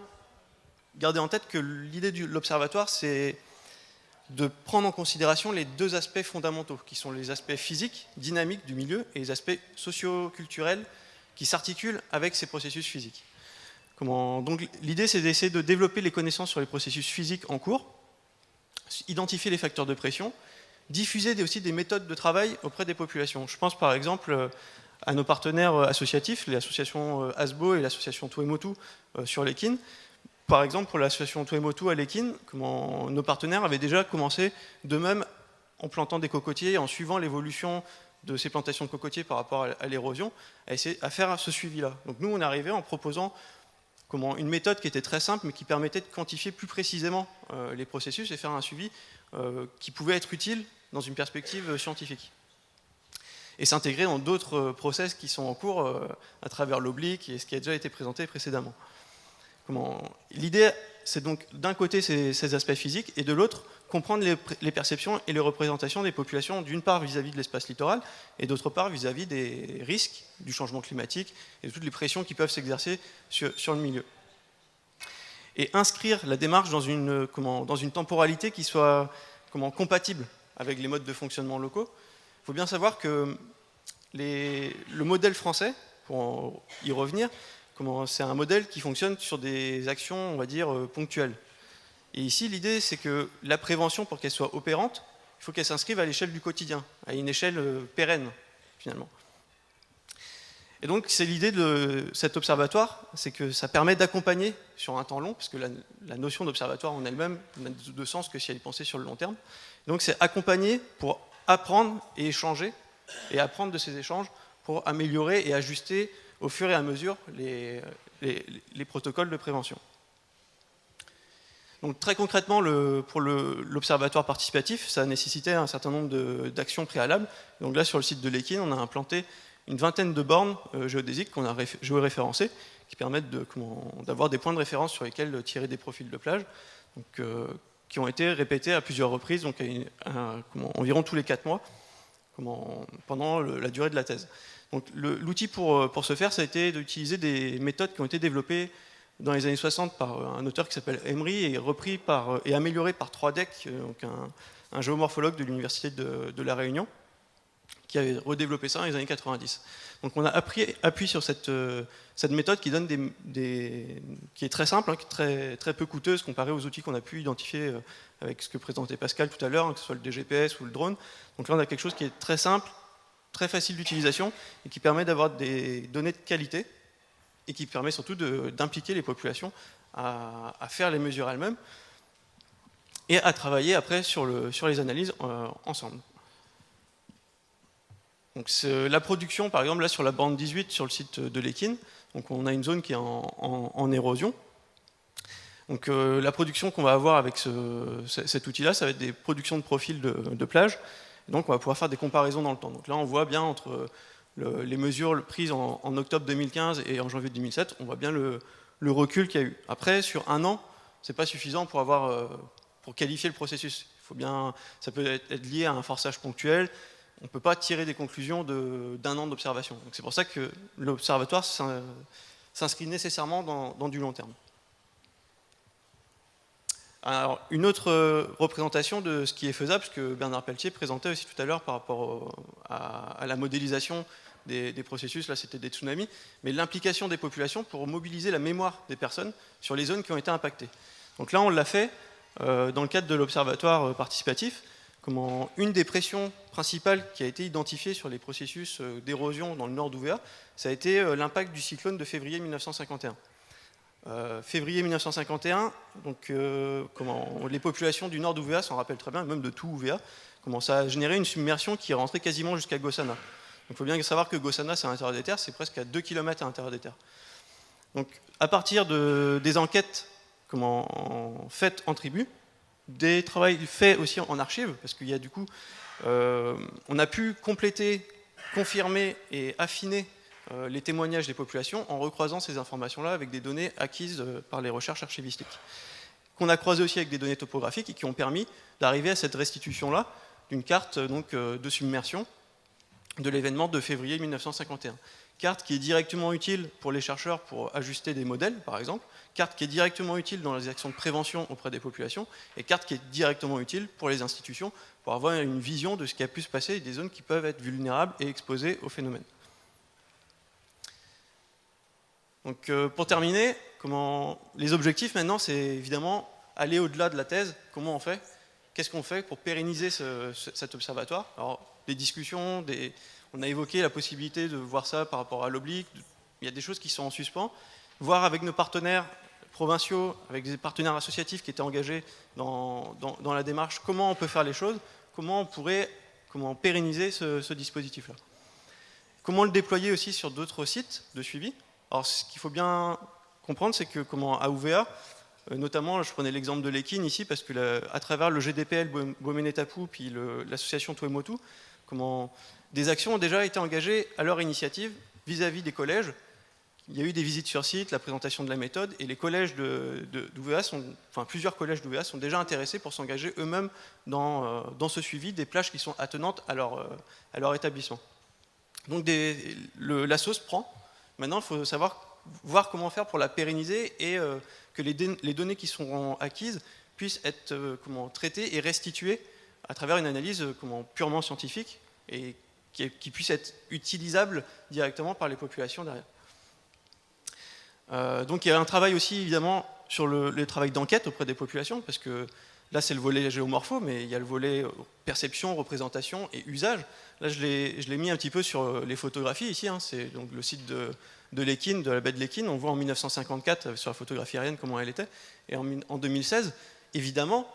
garder en tête que l'idée de l'observatoire, c'est de prendre en considération les 2 aspects fondamentaux, qui sont les aspects physiques, dynamiques du milieu, et les aspects socio-culturels qui s'articulent avec ces processus physiques. Donc l'idée, c'est d'essayer de développer les connaissances sur les processus physiques en cours, identifier les facteurs de pression, diffuser aussi des méthodes de travail auprès des populations. Je pense par exemple à nos partenaires associatifs, l'association ASBO et l'association Tuemotu sur Léquine. Par exemple, pour l'association Tuemotu à Léquine, nos partenaires avaient déjà commencé d'eux-mêmes en plantant des cocotiers, en suivant l'évolution de ces plantations de cocotiers par rapport à l'érosion, à faire ce suivi-là. Donc nous, on est arrivé en proposant une méthode qui était très simple, mais qui permettait de quantifier plus précisément les processus et faire un suivi qui pouvait être utile dans une perspective scientifique. Et s'intégrer dans d'autres process qui sont en cours à travers l'oblique et ce qui a déjà été présenté précédemment. L'idée, c'est donc d'un côté ces aspects physiques et de l'autre, comprendre les perceptions et les représentations des populations, d'une part vis-à-vis de l'espace littoral et d'autre part vis-à-vis des risques du changement climatique et de toutes les pressions qui peuvent s'exercer sur le milieu. Et inscrire la démarche dans une temporalité qui soit compatible avec les modes de fonctionnement locaux. Il faut bien savoir que le modèle français pour y revenir, c'est un modèle qui fonctionne sur des actions, on va dire, ponctuelles. Et ici, l'idée, c'est que la prévention, pour qu'elle soit opérante, il faut qu'elle s'inscrive à l'échelle du quotidien, à une échelle pérenne, finalement. Et donc, c'est l'idée de cet observatoire, c'est que ça permet d'accompagner sur un temps long, parce que la notion d'observatoire en elle-même n'a de sens que si elle est pensée sur le long terme. Donc, c'est accompagner pour apprendre et échanger, et apprendre de ces échanges pour améliorer et ajuster au fur et à mesure les protocoles de prévention. Donc très concrètement, pour l'observatoire participatif, ça a nécessité un certain nombre d'actions préalables. Donc là, sur le site de l'EKIN, on a implanté une vingtaine de bornes géodésiques qu'on a géoréférencées, qui permettent d'avoir des points de référence sur lesquels tirer des profils de plage, donc, qui ont été répétés à plusieurs reprises, donc environ tous les 4 mois, pendant la durée de la thèse. Donc l'outil pour ce faire, ça a été d'utiliser des méthodes qui ont été développées dans les années 60 par un auteur qui s'appelle Emery et amélioré par 3DEC, donc un géomorphologue de l'université de La Réunion, qui avait redéveloppé ça dans les années 90. Donc on a appuyé sur cette méthode qui donne qui est très simple, hein, qui est très, très peu coûteuse comparée aux outils qu'on a pu identifier avec ce que présentait Pascal tout à l'heure, hein, que ce soit le DGPS ou le drone. Donc là on a quelque chose qui est très simple, très facile d'utilisation et qui permet d'avoir des données de qualité et qui permet surtout d'impliquer les populations à faire les mesures elles-mêmes et à travailler après sur les analyses ensemble. Donc la production, par exemple, là sur la bande 18 sur le site de l'EKIN, donc on a une zone qui est en érosion. Donc la production qu'on va avoir avec cet outil-là, ça va être des productions de profils de plage. Donc on va pouvoir faire des comparaisons dans le temps. Donc là on voit bien entre les mesures prises en octobre 2015 et en janvier 2007, on voit bien le recul qu'il y a eu. Après, sur un an, c'est pas suffisant pour qualifier le processus. Ça peut être lié à un forçage ponctuel. On ne peut pas tirer des conclusions d'un an d'observation. C'est pour ça que l'observatoire s'inscrit nécessairement dans du long terme. Alors, une autre représentation de ce qui est faisable, ce que Bernard Pelletier présentait aussi tout à l'heure par rapport à la modélisation des processus, là c'était des tsunamis, mais l'implication des populations pour mobiliser la mémoire des personnes sur les zones qui ont été impactées. Donc là on l'a fait dans le cadre de l'observatoire participatif, une des pressions principales qui a été identifiée sur les processus d'érosion dans le nord d'Ouvéa, ça a été l'impact du cyclone de février 1951. Février 1951, donc, les populations du nord d'Ouvéa s'en rappellent très bien, même de tout Ouvéa, ça a généré une submersion qui est rentrée quasiment jusqu'à Gossana. Il faut bien savoir que Gossana, c'est à l'intérieur des terres, c'est presque à 2 km à l'intérieur des terres. Donc, à partir des enquêtes faites en tribu, des travaux faits aussi en archives, parce qu'il y a du coup, on a pu compléter, confirmer et affiner les témoignages des populations en recroisant ces informations-là avec des données acquises par les recherches archivistiques, qu'on a croisé aussi avec des données topographiques et qui ont permis d'arriver à cette restitution-là d'une carte de submersion de l'événement de février 1951. Carte qui est directement utile pour les chercheurs pour ajuster des modèles, par exemple, carte qui est directement utile dans les actions de prévention auprès des populations, et carte qui est directement utile pour les institutions, pour avoir une vision de ce qui a pu se passer et des zones qui peuvent être vulnérables et exposées au phénomène. Donc, pour terminer, les objectifs maintenant, c'est évidemment aller au-delà de la thèse. Comment on fait? Qu'est-ce qu'on fait pour pérenniser cet observatoire? Alors, des discussions, on a évoqué la possibilité de voir ça par rapport à l'oblique. Il y a des choses qui sont en suspens. Voir avec nos partenaires provinciaux, avec des partenaires associatifs qui étaient engagés dans la démarche, comment on peut faire les choses, comment on pourrait pérenniser ce dispositif-là. Comment le déployer aussi sur d'autres sites de suivi. Alors, ce qu'il faut bien comprendre, c'est que à Ouvéa, notamment, je prenais l'exemple de l'EKIN ici, parce que à travers le GDPL Bomenetapu, puis l'association Tuemotu, des actions ont déjà été engagées à leur initiative vis-à-vis des collèges. Il y a eu des visites sur site, la présentation de la méthode, et les collèges d'Ouvéa plusieurs collèges d'Ouvéa sont déjà intéressés pour s'engager eux-mêmes dans ce suivi des plages qui sont attenantes à leur établissement. Donc la sauce prend. Maintenant, il faut voir comment faire pour la pérenniser et que les données qui seront acquises puissent être traitées et restituées à travers une analyse purement scientifique et qui puisse être utilisable directement par les populations derrière. Donc il y a un travail aussi évidemment sur le travail d'enquête auprès des populations, parce que là c'est le volet géomorpho, mais il y a le volet perception, représentation et usage. Là je l'ai mis un petit peu sur les photographies ici, hein. C'est donc le site de Léquine, de la baie de Léquine. On voit en 1954 sur la photographie aérienne comment elle était, et en 2016, évidemment,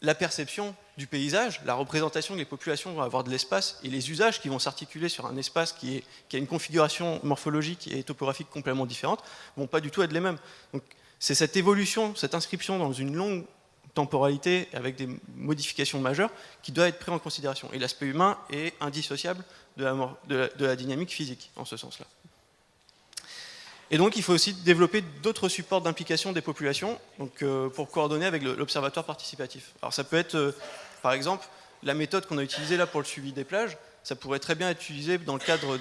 la perception du paysage, la représentation que les populations vont avoir de l'espace et les usages qui vont s'articuler sur un espace qui a une configuration morphologique et topographique complètement différente, vont pas du tout être les mêmes. Donc c'est cette évolution, cette inscription dans une longue temporalité avec des modifications majeures qui doit être prise en considération. Et l'aspect humain est indissociable de la dynamique physique en ce sens-là. Et donc il faut aussi développer d'autres supports d'implication des populations donc, pour coordonner avec l'observatoire participatif. Alors ça peut être, par exemple, la méthode qu'on a utilisée là pour le suivi des plages, ça pourrait très bien être utilisé dans le cadre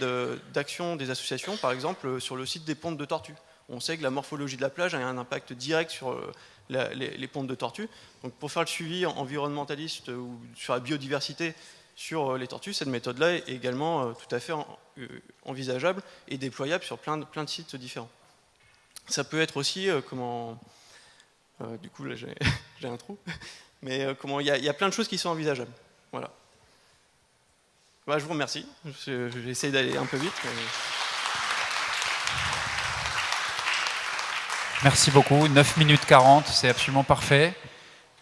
d'actions des associations, par exemple sur le site des pontes de tortues. On sait que la morphologie de la plage a un impact direct sur les pontes de tortues. Donc pour faire le suivi environnementaliste ou sur la biodiversité sur les tortues, cette méthode-là est également tout à fait envisageable et déployable sur plein de sites différents. Ça peut être aussi du coup là j'ai un trou, mais il y a plein de choses qui sont envisageables. Voilà. Bah, je vous remercie. J'ai essayé d'aller un peu vite. Mais... Merci beaucoup. 9 minutes 40, c'est absolument parfait.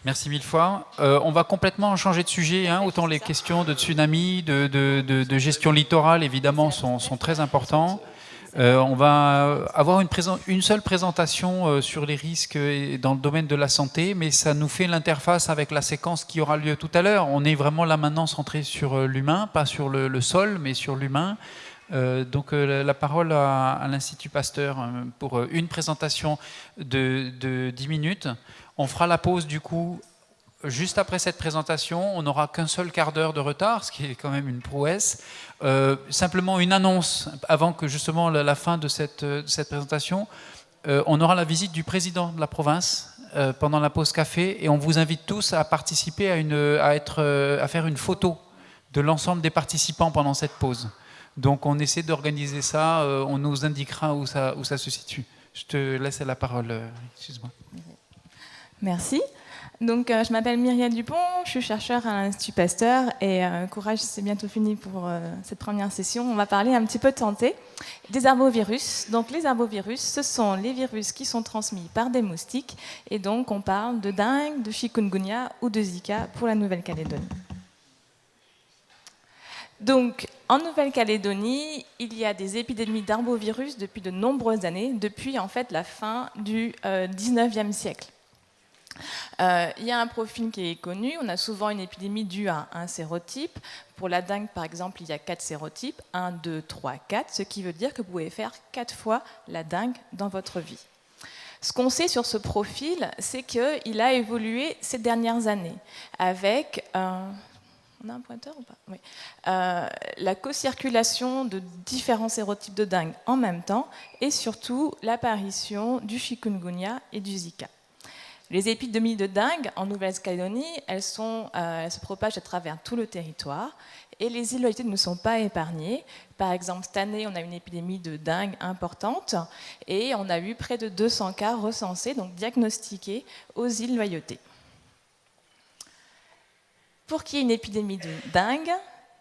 Merci mille fois. On va complètement changer de sujet. Hein. Autant les questions de tsunami, de gestion littorale, évidemment, sont très importants. On va avoir une seule présentation sur les risques dans le domaine de la santé, mais ça nous fait l'interface avec la séquence qui aura lieu tout à l'heure. On est vraiment là maintenant centré sur l'humain, pas sur le sol, mais sur l'humain. Donc la parole à l'Institut Pasteur pour une présentation de 10 minutes. On fera la pause du coup juste après cette présentation. On n'aura qu'un seul quart d'heure de retard, ce qui est quand même une prouesse. Simplement une annonce avant que justement la fin de cette présentation. On aura la visite du président de la province pendant la pause café et on vous invite tous à participer à faire une photo de l'ensemble des participants pendant cette pause. Donc on essaie d'organiser ça, on nous indiquera où ça se situe. Je te laisse la parole, excuse-moi. Merci. Donc, je m'appelle Myriam Dupont, je suis chercheure à l'Institut Pasteur et courage, c'est bientôt fini pour cette première session. On va parler un petit peu de santé, des arbovirus. Donc, les arbovirus, ce sont les virus qui sont transmis par des moustiques et donc on parle de dengue, de chikungunya ou de Zika pour la Nouvelle-Calédonie. Donc, en Nouvelle-Calédonie, il y a des épidémies d'arbovirus depuis de nombreuses années, depuis en fait la fin du 19e siècle. Il y a un profil qui est connu, on a souvent une épidémie due à un sérotype. Pour la dengue, par exemple, il y a 4 sérotypes, 1, 2, 3, 4, ce qui veut dire que vous pouvez faire 4 fois la dengue dans votre vie. Ce qu'on sait sur ce profil, c'est qu'il a évolué ces dernières années avec... On a un pointeur ou pas ? Oui. La co-circulation de différents sérotypes de dengue en même temps et surtout l'apparition du chikungunya et du Zika. Les épidémies de dengue en Nouvelle-Calédonie, elles se propagent à travers tout le territoire et les îles Loyauté ne sont pas épargnées. Par exemple, cette année, on a une épidémie de dengue importante et on a eu près de 200 cas recensés, donc diagnostiqués aux îles Loyauté. Pour qu'il y ait une épidémie de dengue,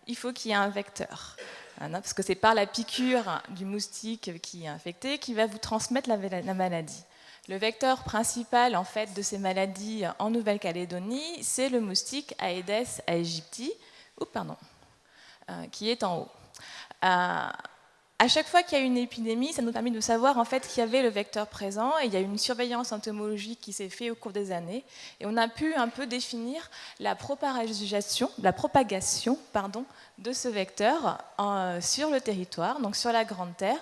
il faut qu'il y ait un vecteur. Parce que c'est par la piqûre du moustique qui est infecté qui va vous transmettre la maladie. Le vecteur principal en fait, de ces maladies en Nouvelle-Calédonie, c'est le moustique Aedes aegypti, qui est en haut. À chaque fois qu'il y a une épidémie, ça nous permet de savoir en fait qu'il y avait le vecteur présent et il y a une surveillance entomologique qui s'est faite au cours des années et on a pu un peu définir la propagation de ce vecteur sur le territoire, donc sur la Grande Terre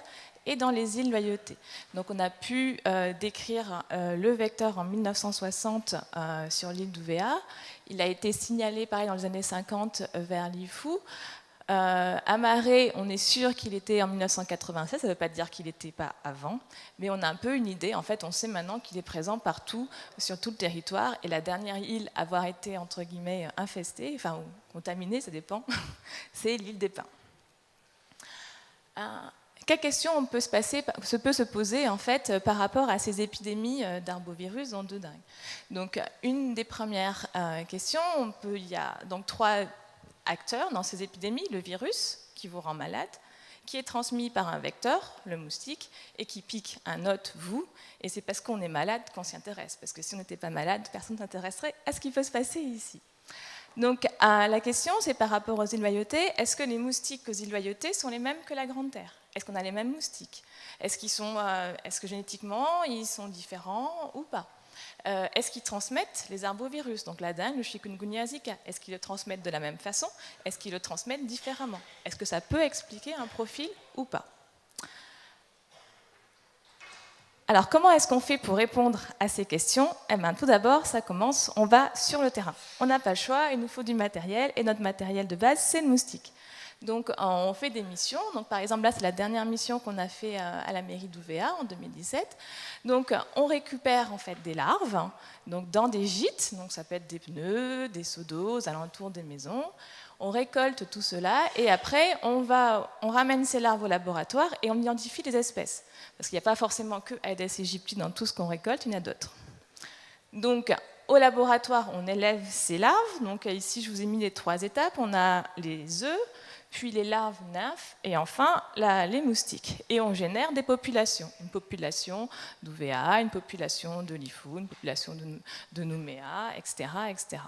et dans les îles Loyauté. Donc on a pu décrire le vecteur en 1960 sur l'île d'Ouvéa. Il a été signalé pareil dans les années 50 vers Lifou. Amaré, on est sûr qu'il était en 1996, ça ne veut pas dire qu'il n'était pas avant, mais on a un peu une idée. En fait, on sait maintenant qu'il est présent partout, sur tout le territoire, et la dernière île à avoir été, entre guillemets, infestée, enfin, ou contaminée, ça dépend, c'est l'île des Pins. Quelles questions on peut se poser en fait par rapport à ces épidémies d'arbovirus dans de dingue. Donc, une des premières questions, il y a donc 3 acteurs dans ces épidémies, le virus qui vous rend malade, qui est transmis par un vecteur, le moustique, et qui pique un hôte, vous, et c'est parce qu'on est malade qu'on s'y intéresse, parce que si on n'était pas malade, personne ne s'intéresserait à ce qui peut se passer ici. Donc la question, c'est par rapport aux îles Loyauté, est-ce que les moustiques aux îles Loyauté sont les mêmes que la Grande Terre? Est-ce qu'on a les mêmes moustiques? Est-ce que génétiquement, ils sont différents ou pas? Est-ce qu'ils transmettent les arbovirus, donc la dengue, le chikungunya, Zika? Est-ce qu'ils le transmettent de la même façon? Est-ce qu'ils le transmettent différemment? Est-ce que ça peut expliquer un profil ou pas? Alors, comment est-ce qu'on fait pour répondre à ces questions? Eh bien, tout d'abord, ça commence, on va sur le terrain. On n'a pas le choix, il nous faut du matériel, et notre matériel de base, c'est le moustique. Donc, on fait des missions. Donc, par exemple, là, c'est la dernière mission qu'on a fait à la mairie d'Ouvéa en 2017. Donc, on récupère en fait des larves donc, dans des gîtes. Donc, ça peut être des pneus, des seaux d'eau aux alentours des maisons. On récolte tout cela et après, on ramène ces larves au laboratoire et on identifie les espèces. Parce qu'il n'y a pas forcément que Aedes aegypti dans tout ce qu'on récolte, il y en a d'autres. Donc, au laboratoire, on élève ces larves. Donc, ici, je vous ai mis les 3 étapes. On a les œufs, puis les larves nymphes, et enfin les moustiques. Et on génère des populations. Une population d'Ouvéa, une population de Lifou, une population de Nouméa, etc., etc.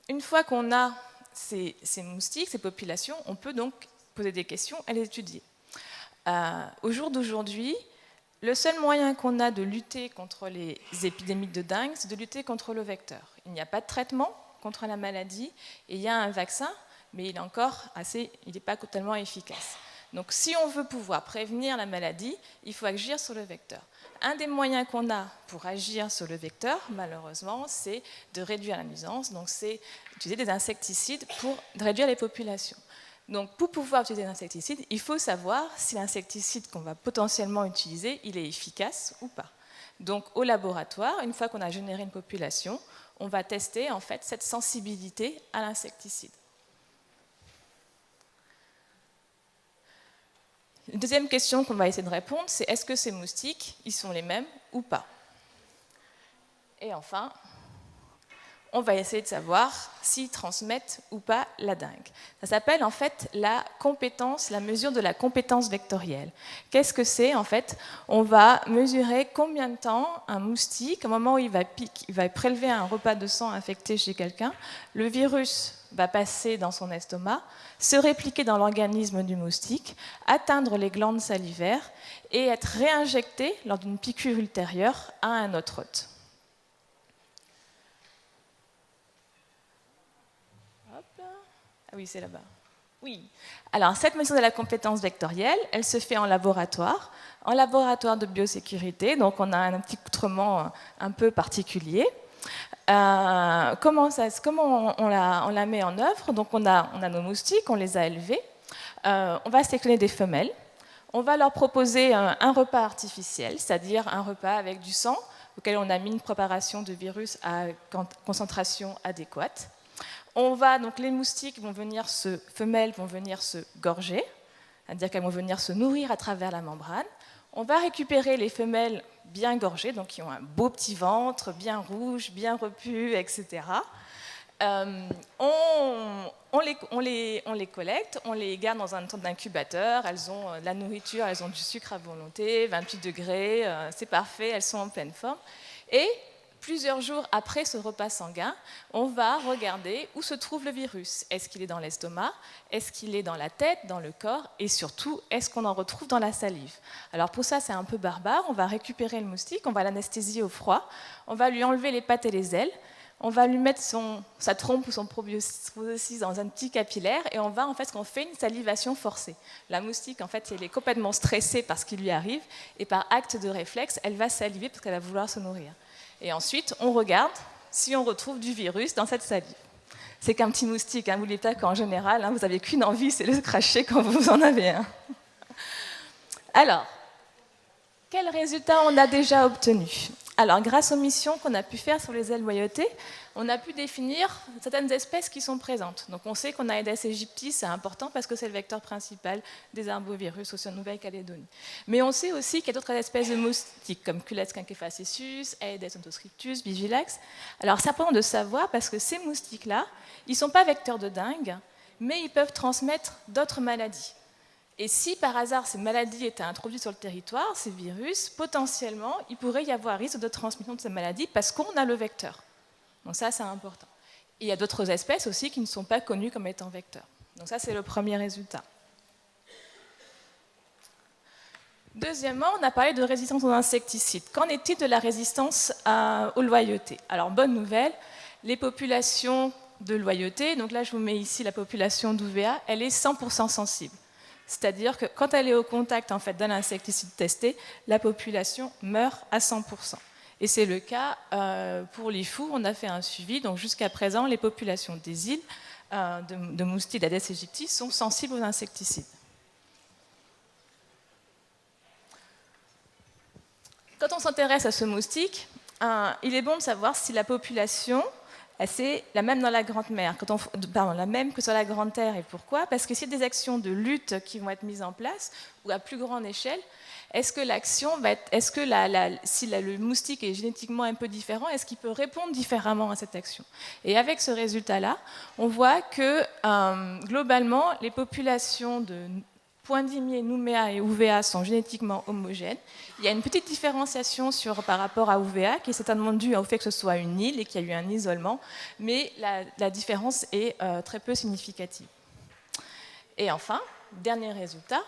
Une fois qu'on a ces moustiques, ces populations, on peut donc poser des questions et les étudier. Au jour d'aujourd'hui, le seul moyen qu'on a de lutter contre les épidémies de dengue, c'est de lutter contre le vecteur. Il n'y a pas de traitement contre la maladie et il y a un vaccin, mais il n'est pas totalement efficace. Donc si on veut pouvoir prévenir la maladie, il faut agir sur le vecteur. Un des moyens qu'on a pour agir sur le vecteur, malheureusement, c'est de réduire la nuisance, donc c'est d'utiliser des insecticides pour réduire les populations. Donc pour pouvoir utiliser des insecticides, il faut savoir si l'insecticide qu'on va potentiellement utiliser, il est efficace ou pas. Donc au laboratoire, une fois qu'on a généré une population, on va tester en fait cette sensibilité à l'insecticide. La deuxième question qu'on va essayer de répondre, c'est est-ce que ces moustiques, ils sont les mêmes ou pas? Et enfin, on va essayer de savoir s'ils transmettent ou pas la dengue. Ça s'appelle en fait la mesure de la compétence vectorielle. Qu'est-ce que c'est en fait? On va mesurer combien de temps un moustique, au moment où il va prélever un repas de sang infecté chez quelqu'un, le virus va passer dans son estomac, se répliquer dans l'organisme du moustique, atteindre les glandes salivaires et être réinjecté lors d'une piqûre ultérieure à un autre hôte. Ah oui, c'est là-bas. Oui. Alors, cette mesure de la compétence vectorielle, elle se fait en laboratoire de biosécurité. Donc, on a un petit accoutrement un peu particulier. Comment on la met en œuvre? Donc, on a nos moustiques, on les a élevés. On va sélectionner des femelles. On va leur proposer un repas artificiel, c'est-à-dire un repas avec du sang auquel on a mis une préparation de virus à concentration adéquate. Donc les moustiques femelles vont venir se gorger, c'est-à-dire qu'elles vont venir se nourrir à travers la membrane. On va récupérer les femelles bien gorgées, donc qui ont un beau petit ventre, bien rouge, bien repu, etc. On les collecte, on les garde dans un temps d'incubateur, elles ont de la nourriture, elles ont du sucre à volonté, 28 degrés, c'est parfait, elles sont en pleine forme. Et plusieurs jours après ce repas sanguin, on va regarder où se trouve le virus. Est-ce qu'il est dans l'estomac? Est-ce qu'il est dans la tête, dans le corps? Et surtout, est-ce qu'on en retrouve dans la salive? Alors pour ça, c'est un peu barbare. On va récupérer le moustique, on va l'anesthésier au froid, on va lui enlever les pattes et les ailes, on va lui mettre sa trompe ou son proboscis dans un petit capillaire et on fait une salivation forcée. La moustique, en fait, elle est complètement stressée par ce qui lui arrive et par acte de réflexe, elle va saliver parce qu'elle va vouloir se nourrir. Et ensuite, on regarde si on retrouve du virus dans cette salive. C'est qu'un petit moustique, hein, n'oubliez pas qu'en général, hein, vous n'avez qu'une envie, c'est le cracher quand vous en avez un. Alors, quels résultats on a déjà obtenus? Alors, grâce aux missions qu'on a pu faire sur les ailes loyautés, on a pu définir certaines espèces qui sont présentes. Donc, on sait qu'on a Aedes aegypti, c'est important parce que c'est le vecteur principal des arbovirus aussi en Nouvelle-Calédonie. Mais on sait aussi qu'il y a d'autres espèces de moustiques, comme Culex quinquefascius, Aedes ontoscriptus, Vigilax. Alors, c'est important de savoir parce que ces moustiques-là, ils ne sont pas vecteurs de dengue, mais ils peuvent transmettre d'autres maladies. Et si par hasard ces maladies étaient introduites sur le territoire, ces virus, potentiellement, il pourrait y avoir risque de transmission de ces maladies parce qu'on a le vecteur. Donc ça, c'est important. Et il y a d'autres espèces aussi qui ne sont pas connues comme étant vecteurs. Donc ça, c'est le premier résultat. Deuxièmement, on a parlé de résistance aux insecticides. Qu'en est-il de la résistance aux loyautés? Alors, bonne nouvelle, les populations de loyauté, donc là, je vous mets ici la population d'UVA, elle est 100% sensible. C'est-à-dire que quand elle est au contact en fait, d'un insecticide testé, la population meurt à 100%. Et c'est le cas pour les fous, on a fait un suivi. Donc jusqu'à présent, les populations des îles de moustiques d'Aedes aegypti sont sensibles aux insecticides. Quand on s'intéresse à ce moustique, il est bon de savoir si la population c'est la même dans la Grande Mer, la même que sur la Grande Terre. Et pourquoi? Parce que s'il y a des actions de lutte qui vont être mises en place, ou à plus grande échelle, est-ce que l'action va être, si le moustique est génétiquement un peu différent, est-ce qu'il peut répondre différemment à cette action? Et avec ce résultat-là, on voit que globalement, les populations de Point-Dimier, Nouméa et UVA sont génétiquement homogènes. Il y a une petite différenciation par rapport à UVA, qui est certainement due au fait que ce soit une île et qu'il y a eu un isolement, mais la différence est très peu significative. Et enfin, dernier résultat,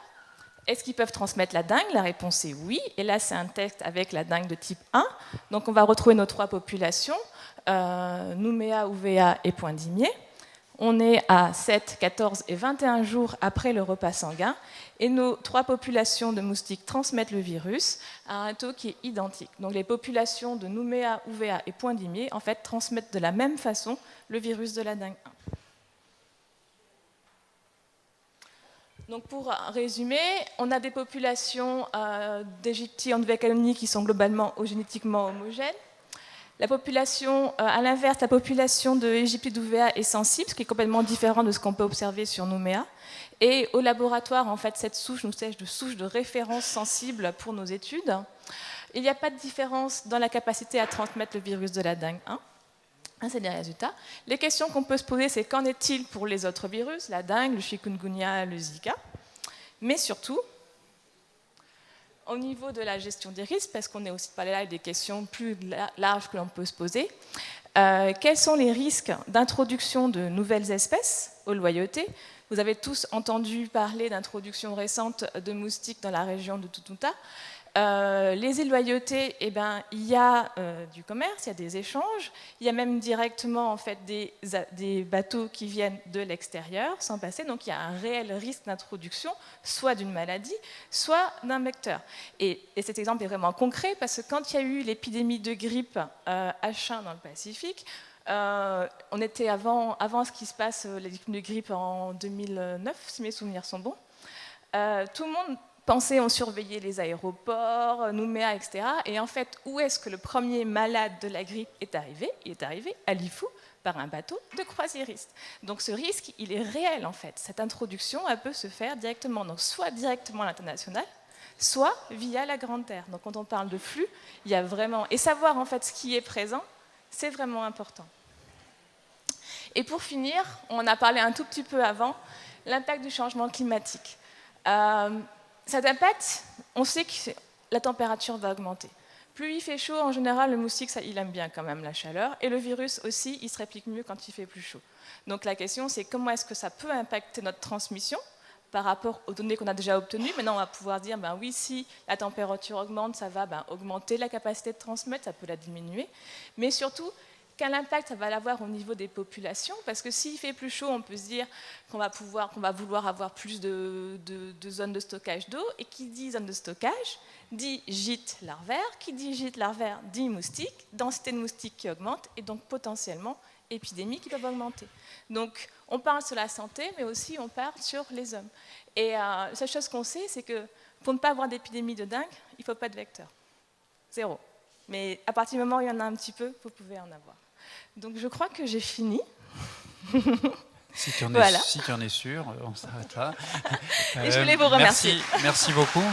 est-ce qu'ils peuvent transmettre la dengue? La réponse est oui, et là c'est un test avec la dengue de type 1. Donc on va retrouver nos trois populations, Nouméa, UVA et Point-Dimier. On est à 7, 14 et 21 jours après le repas sanguin et nos trois populations de moustiques transmettent le virus à un taux qui est identique. Donc les populations de Nouméa, UVA et Point-Dimier en fait, transmettent de la même façon le virus de la dengue 1. Donc pour résumer, on a des populations d'Égyptie en Nouvelle-Calédonie qui sont globalement génétiquement homogènes. La population, à l'inverse, la population de Égyptie d'UVA est sensible, ce qui est complètement différent de ce qu'on peut observer sur Nouméa. Et au laboratoire, en fait, cette souche nous sert de souche de référence sensible pour nos études. Il n'y a pas de différence dans la capacité à transmettre le virus de la dengue 1. C'est des résultats. Les questions qu'on peut se poser, c'est qu'en est-il pour les autres virus, la dengue, le chikungunya, le Zika? Mais surtout, au niveau de la gestion des risques, parce qu'on est aussi parlé là des questions plus larges que l'on peut se poser, quels sont les risques d'introduction de nouvelles espèces aux loyautés? Vous avez tous entendu parler d'introduction récente de moustiques dans la région de Tututa. Les îles loyautés, eh ben, il y a du commerce, il y a des échanges, il y a même directement en fait, des bateaux qui viennent de l'extérieur sans passer, donc il y a un réel risque d'introduction, soit d'une maladie, soit d'un vecteur. Et cet exemple est vraiment concret parce que quand il y a eu l'épidémie de grippe H1 dans le Pacifique, on était avant ce qui se passe, l'épidémie de grippe en 2009, si mes souvenirs sont bons, tout le monde pensait, on surveillait les aéroports, Nouméa, etc. Et en fait, où est-ce que le premier malade de la grippe est arrivé? Il est arrivé à Lifou par un bateau de croisiériste. Donc ce risque, il est réel en fait. Cette introduction, elle peut se faire directement, donc soit directement à l'international, soit via la Grande Terre. Donc quand on parle de flux, il y a vraiment... Et savoir en fait ce qui est présent, c'est vraiment important. Et pour finir, on en a parlé un tout petit peu avant, l'impact du changement climatique. Cet impact, on sait que la température va augmenter. Plus il fait chaud, en général, le moustique, il aime bien quand même la chaleur. Et le virus aussi, il se réplique mieux quand il fait plus chaud. Donc la question, c'est comment est-ce que ça peut impacter notre transmission par rapport aux données qu'on a déjà obtenues. Maintenant, on va pouvoir dire, ben oui, si la température augmente, ça va augmenter la capacité de transmettre, ça peut la diminuer. Mais surtout, quel impact ça va avoir au niveau des populations, parce que s'il fait plus chaud, on peut se dire qu'on va vouloir avoir plus de zones de stockage d'eau, et qui dit zone de stockage dit gîte larvaire, qui dit gîte larvaire dit moustique, densité de moustiques qui augmente, et donc potentiellement épidémies qui peuvent augmenter. Donc on parle sur la santé, mais aussi on parle sur les hommes. Et la seule chose qu'on sait, c'est que pour ne pas avoir d'épidémie de dingue, il ne faut pas de vecteur. 0. Mais à partir du moment où il y en a un petit peu, vous pouvez en avoir. Donc je crois que j'ai fini. Si tu en es sûr, on s'arrête là. Et je voulais vous remercier. Merci beaucoup.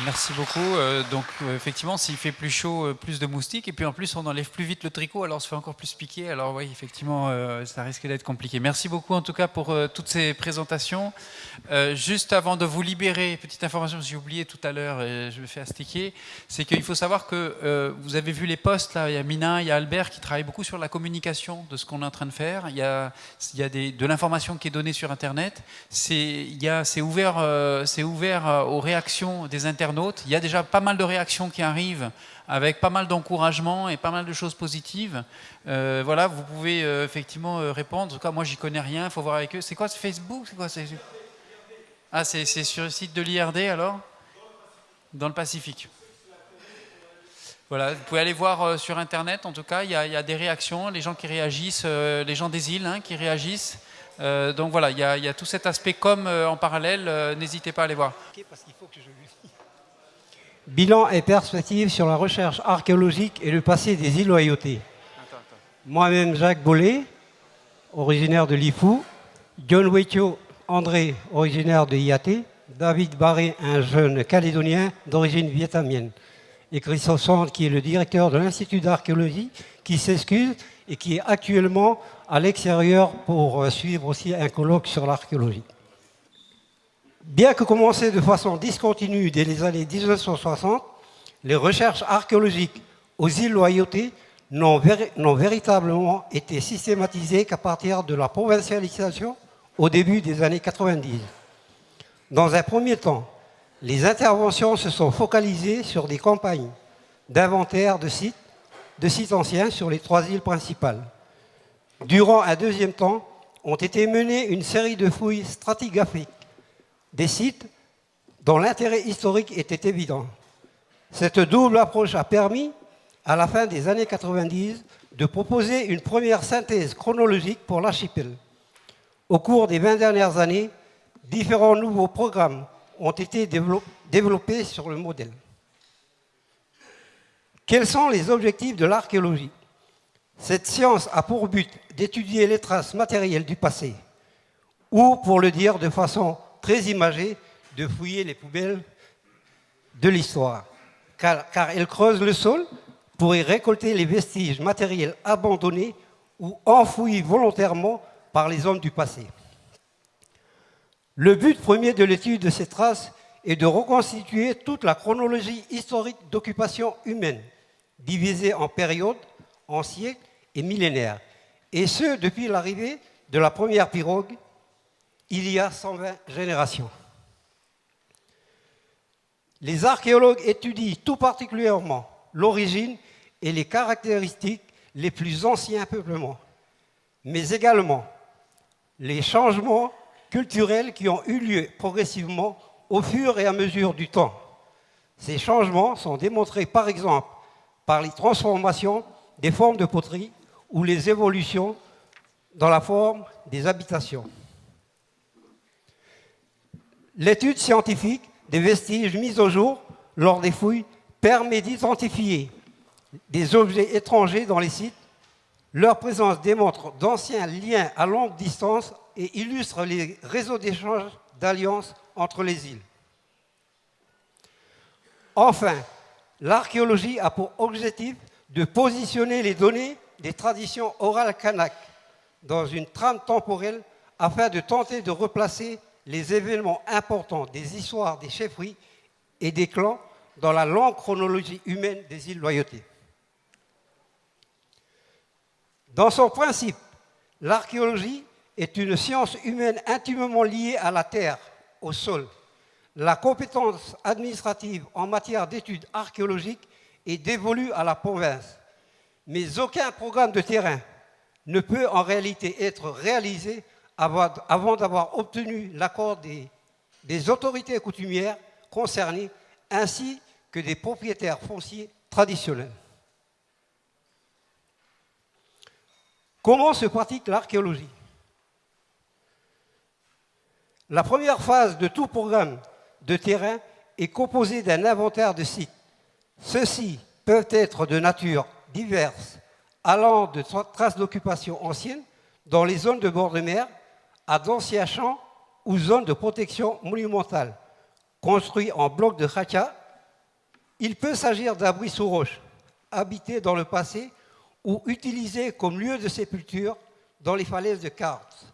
Merci beaucoup. Donc effectivement, s'il fait plus chaud, plus de moustiques, et puis en plus on enlève plus vite le tricot, alors on se fait encore plus piquer. Alors oui, effectivement, ça risque d'être compliqué. Merci beaucoup en tout cas pour toutes ces présentations. Juste avant de vous libérer, petite information que j'ai oublié tout à l'heure et je me fais astiquer, c'est qu'il faut savoir que vous avez vu les posts là. Il y a Mina, il y a Albert qui travaillent beaucoup sur la communication de ce qu'on est en train de faire. Il y a de l'information qui est donnée sur Internet. C'est ouvert aux réactions des internautes. Il y a déjà pas mal de réactions qui arrivent avec pas mal d'encouragements et pas mal de choses positives. Voilà, vous pouvez effectivement répondre. En tout cas, moi, j'y connais rien. Il faut voir avec eux. C'est quoi ce Facebook? C'est quoi? Ah, c'est sur le site de l'IRD alors? Dans le Pacifique. Voilà, vous pouvez aller voir sur Internet. En tout cas, il y a des réactions, les gens qui réagissent, les gens des îles qui réagissent. Donc voilà, il y a tout cet aspect com en parallèle. N'hésitez pas à aller voir. Parce qu'il faut que je lui... Bilan et perspective sur la recherche archéologique et le passé des îles Loyauté. Moi-même, Jacques Bollet, originaire de Lifou. John Wetio André, originaire de Yaté. David Barré, un jeune Calédonien d'origine vietnamienne. Et Christophe Sand, qui est le directeur de l'Institut d'archéologie, qui s'excuse et qui est actuellement à l'extérieur pour suivre aussi un colloque sur l'archéologie. Bien que commencées de façon discontinue dès les années 1960, les recherches archéologiques aux îles Loyauté n'ont véritablement été systématisées qu'à partir de la provincialisation au début des années 90. Dans un premier temps, les interventions se sont focalisées sur des campagnes d'inventaire de sites anciens sur les 3 îles principales. Durant un deuxième temps, ont été menées une série de fouilles stratigraphiques des sites dont l'intérêt historique était évident. Cette double approche a permis, à la fin des années 90, de proposer une première synthèse chronologique pour l'archipel. Au cours des 20 dernières années, différents nouveaux programmes ont été développés sur le modèle. Quels sont les objectifs de l'archéologie? Cette science a pour but d'étudier les traces matérielles du passé, ou, pour le dire de façon très imagée, de fouiller les poubelles de l'histoire, car elle creuse le sol pour y récolter les vestiges matériels abandonnés ou enfouis volontairement par les hommes du passé. Le but premier de l'étude de ces traces est de reconstituer toute la chronologie historique d'occupation humaine, divisée en périodes, en siècles et millénaires, et ce depuis l'arrivée de la première pirogue, il y a 120 générations. Les archéologues étudient tout particulièrement l'origine et les caractéristiques les plus anciens peuplements, mais également les changements culturels qui ont eu lieu progressivement au fur et à mesure du temps. Ces changements sont démontrés par exemple par les transformations des formes de poterie ou les évolutions dans la forme des habitations. L'étude scientifique des vestiges mis au jour lors des fouilles permet d'identifier des objets étrangers dans les sites. Leur présence démontre d'anciens liens à longue distance et illustre les réseaux d'échange d'alliances entre les îles. Enfin, l'archéologie a pour objectif de positionner les données des traditions orales kanaks dans une trame temporelle afin de tenter de replacer les événements importants des histoires des chefferies et des clans dans la longue chronologie humaine des îles Loyauté. Dans son principe, l'archéologie est une science humaine intimement liée à la terre, au sol. La compétence administrative en matière d'études archéologiques est dévolue à la province. Mais aucun programme de terrain ne peut en réalité être réalisé avant d'avoir obtenu l'accord des autorités coutumières concernées ainsi que des propriétaires fonciers traditionnels. Comment se pratique l'archéologie? La première phase de tout programme de terrain est composée d'un inventaire de sites. Ceux-ci peuvent être de nature diverse, allant de traces d'occupation anciennes dans les zones de bord de mer à d'anciens champs ou zones de protection monumentale, construits en blocs de khacha. Il peut s'agir d'abris sous roche, habités dans le passé ou utilisés comme lieu de sépulture dans les falaises de quartz,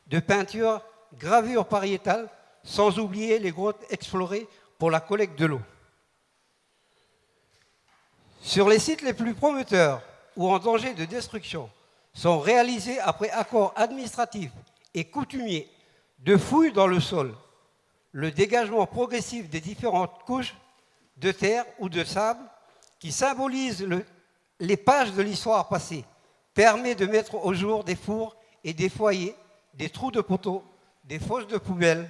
de peintures, gravures pariétales, sans oublier les grottes explorées pour la collecte de l'eau. Sur les sites les plus prometteurs ou en danger de destruction, sont réalisés après accord administratif et coutumier de fouilles dans le sol, le dégagement progressif des différentes couches de terre ou de sable qui symbolisent les pages de l'histoire passée, permet de mettre au jour des fours et des foyers, des trous de poteaux, des fosses de poubelles,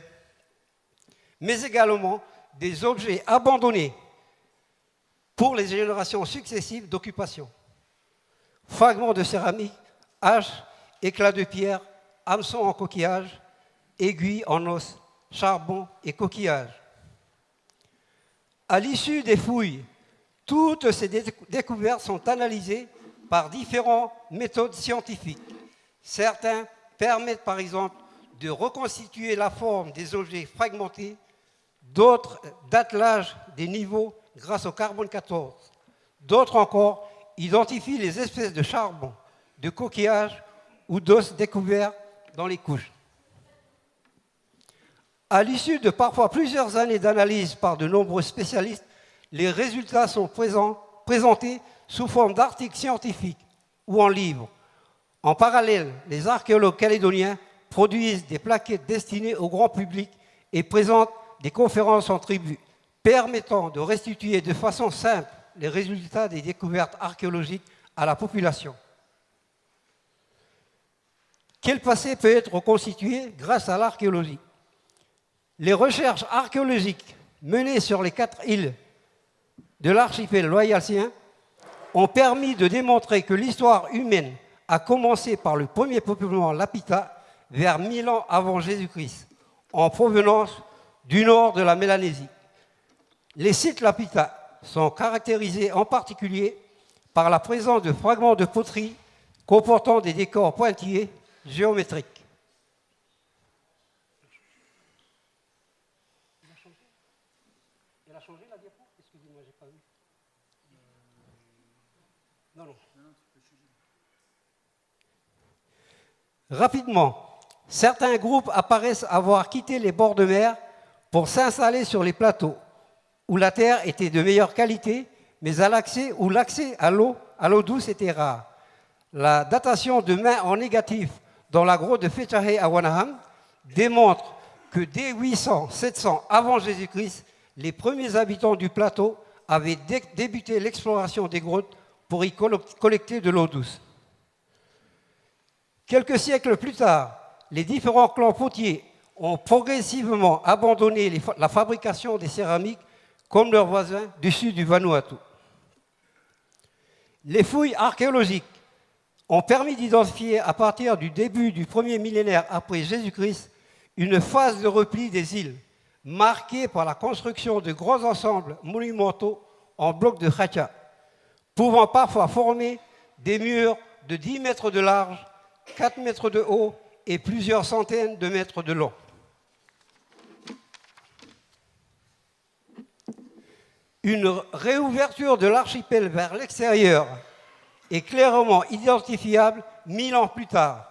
mais également des objets abandonnés pour les générations successives d'occupation. Fragments de céramique, haches, éclats de pierre, hameçons en coquillage, aiguilles en os, charbon et coquillages. À l'issue des fouilles, toutes ces découvertes sont analysées par différentes méthodes scientifiques. Certains permettent par exemple de reconstituer la forme des objets fragmentés, d'autres d'attelage des niveaux grâce au carbone 14. D'autres encore identifient les espèces de charbon, de coquillages ou d'os découverts dans les couches. À l'issue de parfois plusieurs années d'analyse par de nombreux spécialistes, les résultats sont présentés sous forme d'articles scientifiques ou en livres. En parallèle, les archéologues calédoniens produisent des plaquettes destinées au grand public et présentent des conférences en tribu, permettant de restituer de façon simple les résultats des découvertes archéologiques à la population. Quel passé peut être reconstitué grâce à l'archéologie? Les recherches archéologiques menées sur les 4 îles de l'archipel loyaltien ont permis de démontrer que l'histoire humaine a commencé par le premier peuplement Lapita vers 1000 ans avant Jésus-Christ, en provenance du nord de la Mélanésie. Les sites Lapita sont caractérisés en particulier par la présence de fragments de poterie comportant des décors pointillés géométriques. Elle a changé la diapo? Excusez-moi, j'ai pas vu. Non. Rapidement, certains groupes apparaissent avoir quitté les bords de mer pour s'installer sur les plateaux où la terre était de meilleure qualité, mais l'accès à l'eau douce était rare. La datation de mains en négatif dans la grotte de Fetchahe à Wanaham démontre que dès 800-700 avant Jésus-Christ, les premiers habitants du plateau avaient débuté l'exploration des grottes pour y collecter de l'eau douce. Quelques siècles plus tard, les différents clans potiers ont progressivement abandonné la fabrication des céramiques comme leurs voisins du sud du Vanuatu. Les fouilles archéologiques ont permis d'identifier à partir du début du premier millénaire après Jésus-Christ une phase de repli des îles, marquée par la construction de grands ensembles monumentaux en blocs de khacha, pouvant parfois former des murs de 10 mètres de large, 4 mètres de haut et plusieurs centaines de mètres de long. Une réouverture de l'archipel vers l'extérieur est clairement identifiable 1000 ans plus tard,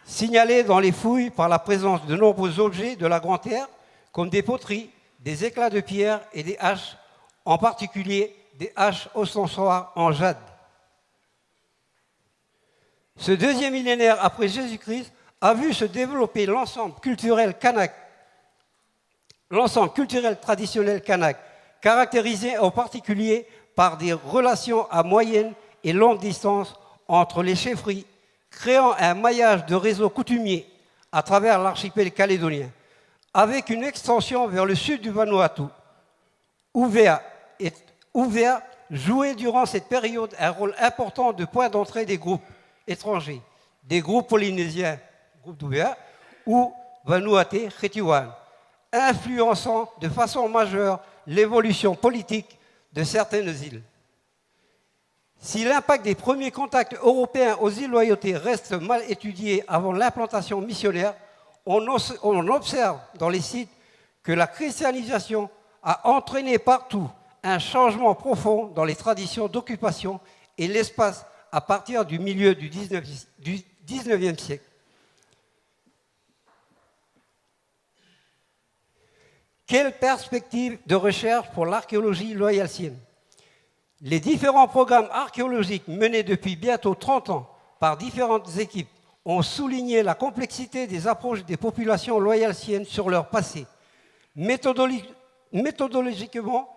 signalée dans les fouilles par la présence de nombreux objets de la Grande Terre, comme des poteries, des éclats de pierre et des haches, en particulier des haches ostensoires en jade. Ce deuxième millénaire après Jésus-Christ a vu se développer l'ensemble culturel kanak, l'ensemble culturel traditionnel kanak, caractérisé en particulier par des relations à moyenne et longue distance entre les chefferies, créant un maillage de réseaux coutumiers à travers l'archipel calédonien, avec une extension vers le sud du Vanuatu. Uvea jouait durant cette période un rôle important de point d'entrée des groupes étrangers, des groupes polynésiens, groupe d'Uvea, ou Vanuatu Retiwan, influençant de façon majeure l'évolution politique de certaines îles. Si l'impact des premiers contacts européens aux îles Loyauté reste mal étudié avant l'implantation missionnaire, on observe dans les sites que la christianisation a entraîné partout un changement profond dans les traditions d'occupation et l'espace à partir du milieu du 19e siècle. Quelle perspective de recherche pour l'archéologie loyaltienne? Les différents programmes archéologiques menés depuis bientôt 30 ans par différentes équipes ont souligné la complexité des approches des populations loyaltiennes sur leur passé. Méthodologiquement,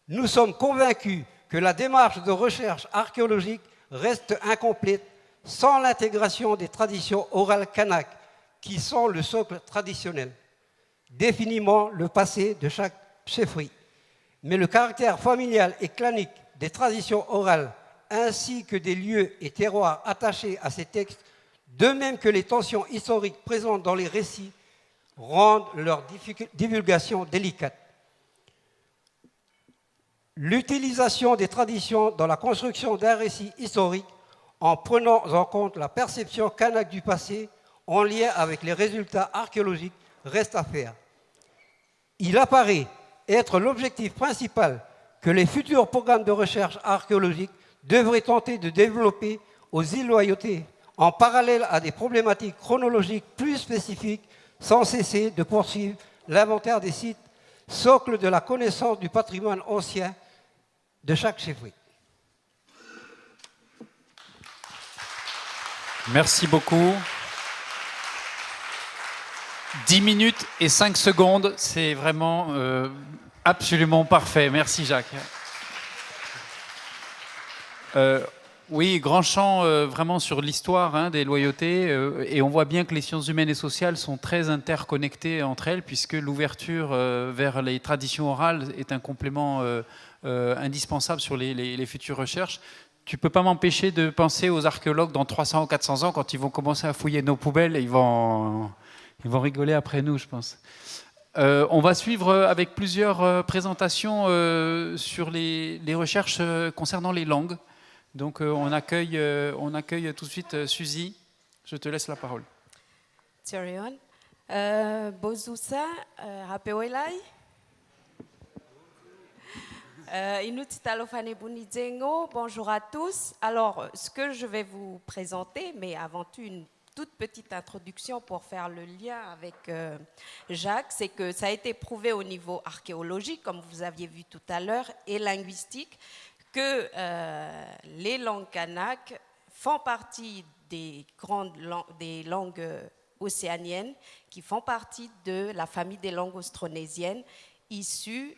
nous sommes convaincus que la démarche de recherche archéologique reste incomplète sans l'intégration des traditions orales kanak, qui sont le socle traditionnel, définiment le passé de chaque chefferie. Mais le caractère familial et clanique des traditions orales, ainsi que des lieux et terroirs attachés à ces textes, de même que les tensions historiques présentes dans les récits, rendent leur divulgation délicate. L'utilisation des traditions dans la construction d'un récit historique, en prenant en compte la perception kanak du passé en lien avec les résultats archéologiques, reste à faire. Il apparaît être l'objectif principal que les futurs programmes de recherche archéologique devraient tenter de développer aux îles Loyauté, en parallèle à des problématiques chronologiques plus spécifiques, sans cesser de poursuivre l'inventaire des sites, socle de la connaissance du patrimoine ancien de chaque chefferie. Merci beaucoup. 10 minutes et 5 secondes, c'est vraiment absolument parfait. Merci Jacques. Oui, grand champ vraiment sur l'histoire des loyautés et on voit bien que les sciences humaines et sociales sont très interconnectées entre elles puisque l'ouverture vers les traditions orales est un complément indispensable sur les futures recherches. Tu ne peux pas m'empêcher de penser aux archéologues dans 300 ou 400 ans quand ils vont commencer à fouiller nos poubelles, ils vont rigoler après nous, je pense. On va suivre avec plusieurs présentations sur les recherches concernant les langues. Donc on accueille tout de suite Suzy. Je te laisse la parole. Torion. Bozusa, Rapewelai. Bonjour à tous. Alors, ce que je vais vous présenter, mais avant tout une toute petite introduction pour faire le lien avec Jacques, c'est que ça a été prouvé au niveau archéologique, comme vous aviez vu tout à l'heure, et linguistique, que les langues kanak font partie des langues océaniennes, qui font partie de la famille des langues austronésiennes, issues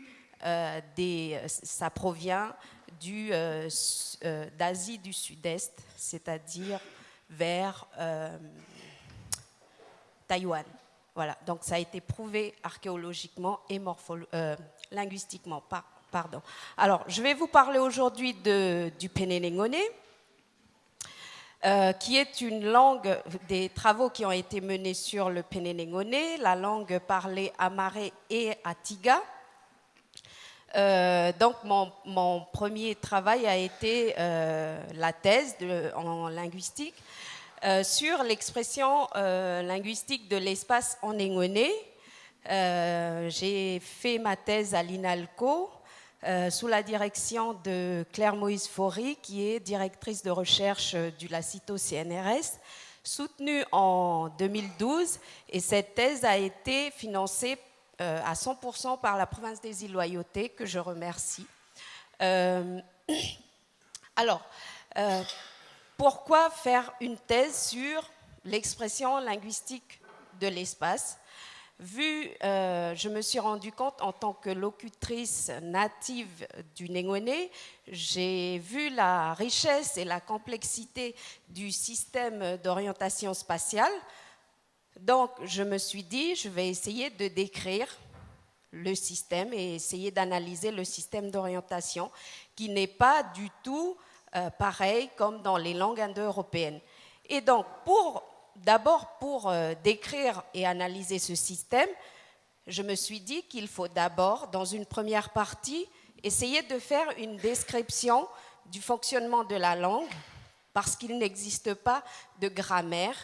ça provient d'Asie du Sud-Est, c'est-à-dire vers Taïwan. Voilà, donc ça a été prouvé archéologiquement et linguistiquement. Pardon. Alors, je vais vous parler aujourd'hui du Pénénéngonais, qui est une langue, des travaux qui ont été menés sur le Pénénéngonais, la langue parlée à Maré et à Tiga. Donc, mon premier travail a été la thèse en linguistique sur l'expression linguistique de l'espace en néngonais. J'ai fait ma thèse à l'INALCO sous la direction de Claire-Moïse Faury, qui est directrice de recherche du LACITO CNRS, soutenue en 2012. Et cette thèse a été financée à 100% par la province des îles Loyauté, que je remercie. Pourquoi faire une thèse sur l'expression linguistique de l'espace? je me suis rendu compte en tant que locutrice native du Néngonais, j'ai vu la richesse et la complexité du système d'orientation spatiale. Donc, je me suis dit, je vais essayer de décrire le système et essayer d'analyser le système d'orientation qui n'est pas du tout pareil comme dans les langues indo-européennes. Et donc, d'abord, pour décrire et analyser ce système, je me suis dit qu'il faut d'abord, dans une première partie, essayer de faire une description du fonctionnement de la langue, parce qu'il n'existe pas de grammaire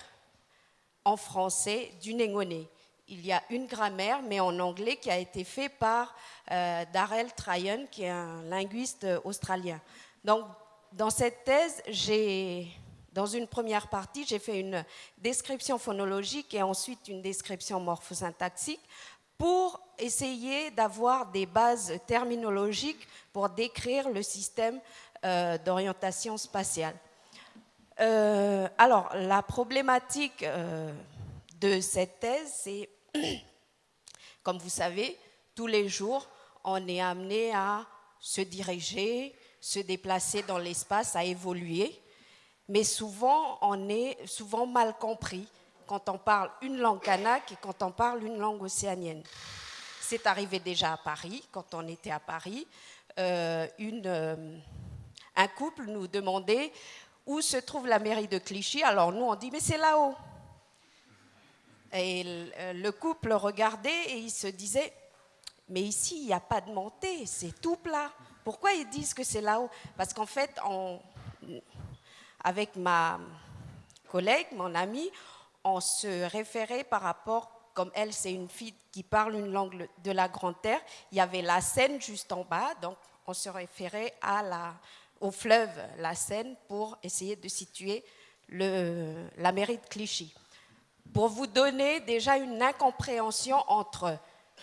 en français du Néngonais. Il y a une grammaire, mais en anglais, qui a été faite par Darrell Tryon, qui est un linguiste australien. Donc, dans cette thèse, dans une première partie, j'ai fait une description phonologique et ensuite une description morphosyntaxique pour essayer d'avoir des bases terminologiques pour décrire le système d'orientation spatiale. Alors, la problématique de cette thèse, c'est, comme vous savez, tous les jours, on est amené à se diriger, se déplacer dans l'espace, à évoluer. Mais souvent, on est souvent mal compris quand on parle une langue kanak et quand on parle une langue océanienne. C'est arrivé déjà à Paris, quand on était à Paris, un couple nous demandait où se trouve la mairie de Clichy. Alors nous, on dit, mais c'est là-haut. Et le couple regardait et il se disait, mais ici, il n'y a pas de montée, c'est tout plat. Pourquoi ils disent que c'est là-haut? Parce qu'en fait, avec ma collègue, mon amie, on se référait par rapport, comme elle, c'est une fille qui parle une langue de la Grande Terre, il y avait la Seine juste en bas, donc on se référait au fleuve, la Seine, pour essayer de situer la mairie de Clichy. Pour vous donner déjà une incompréhension entre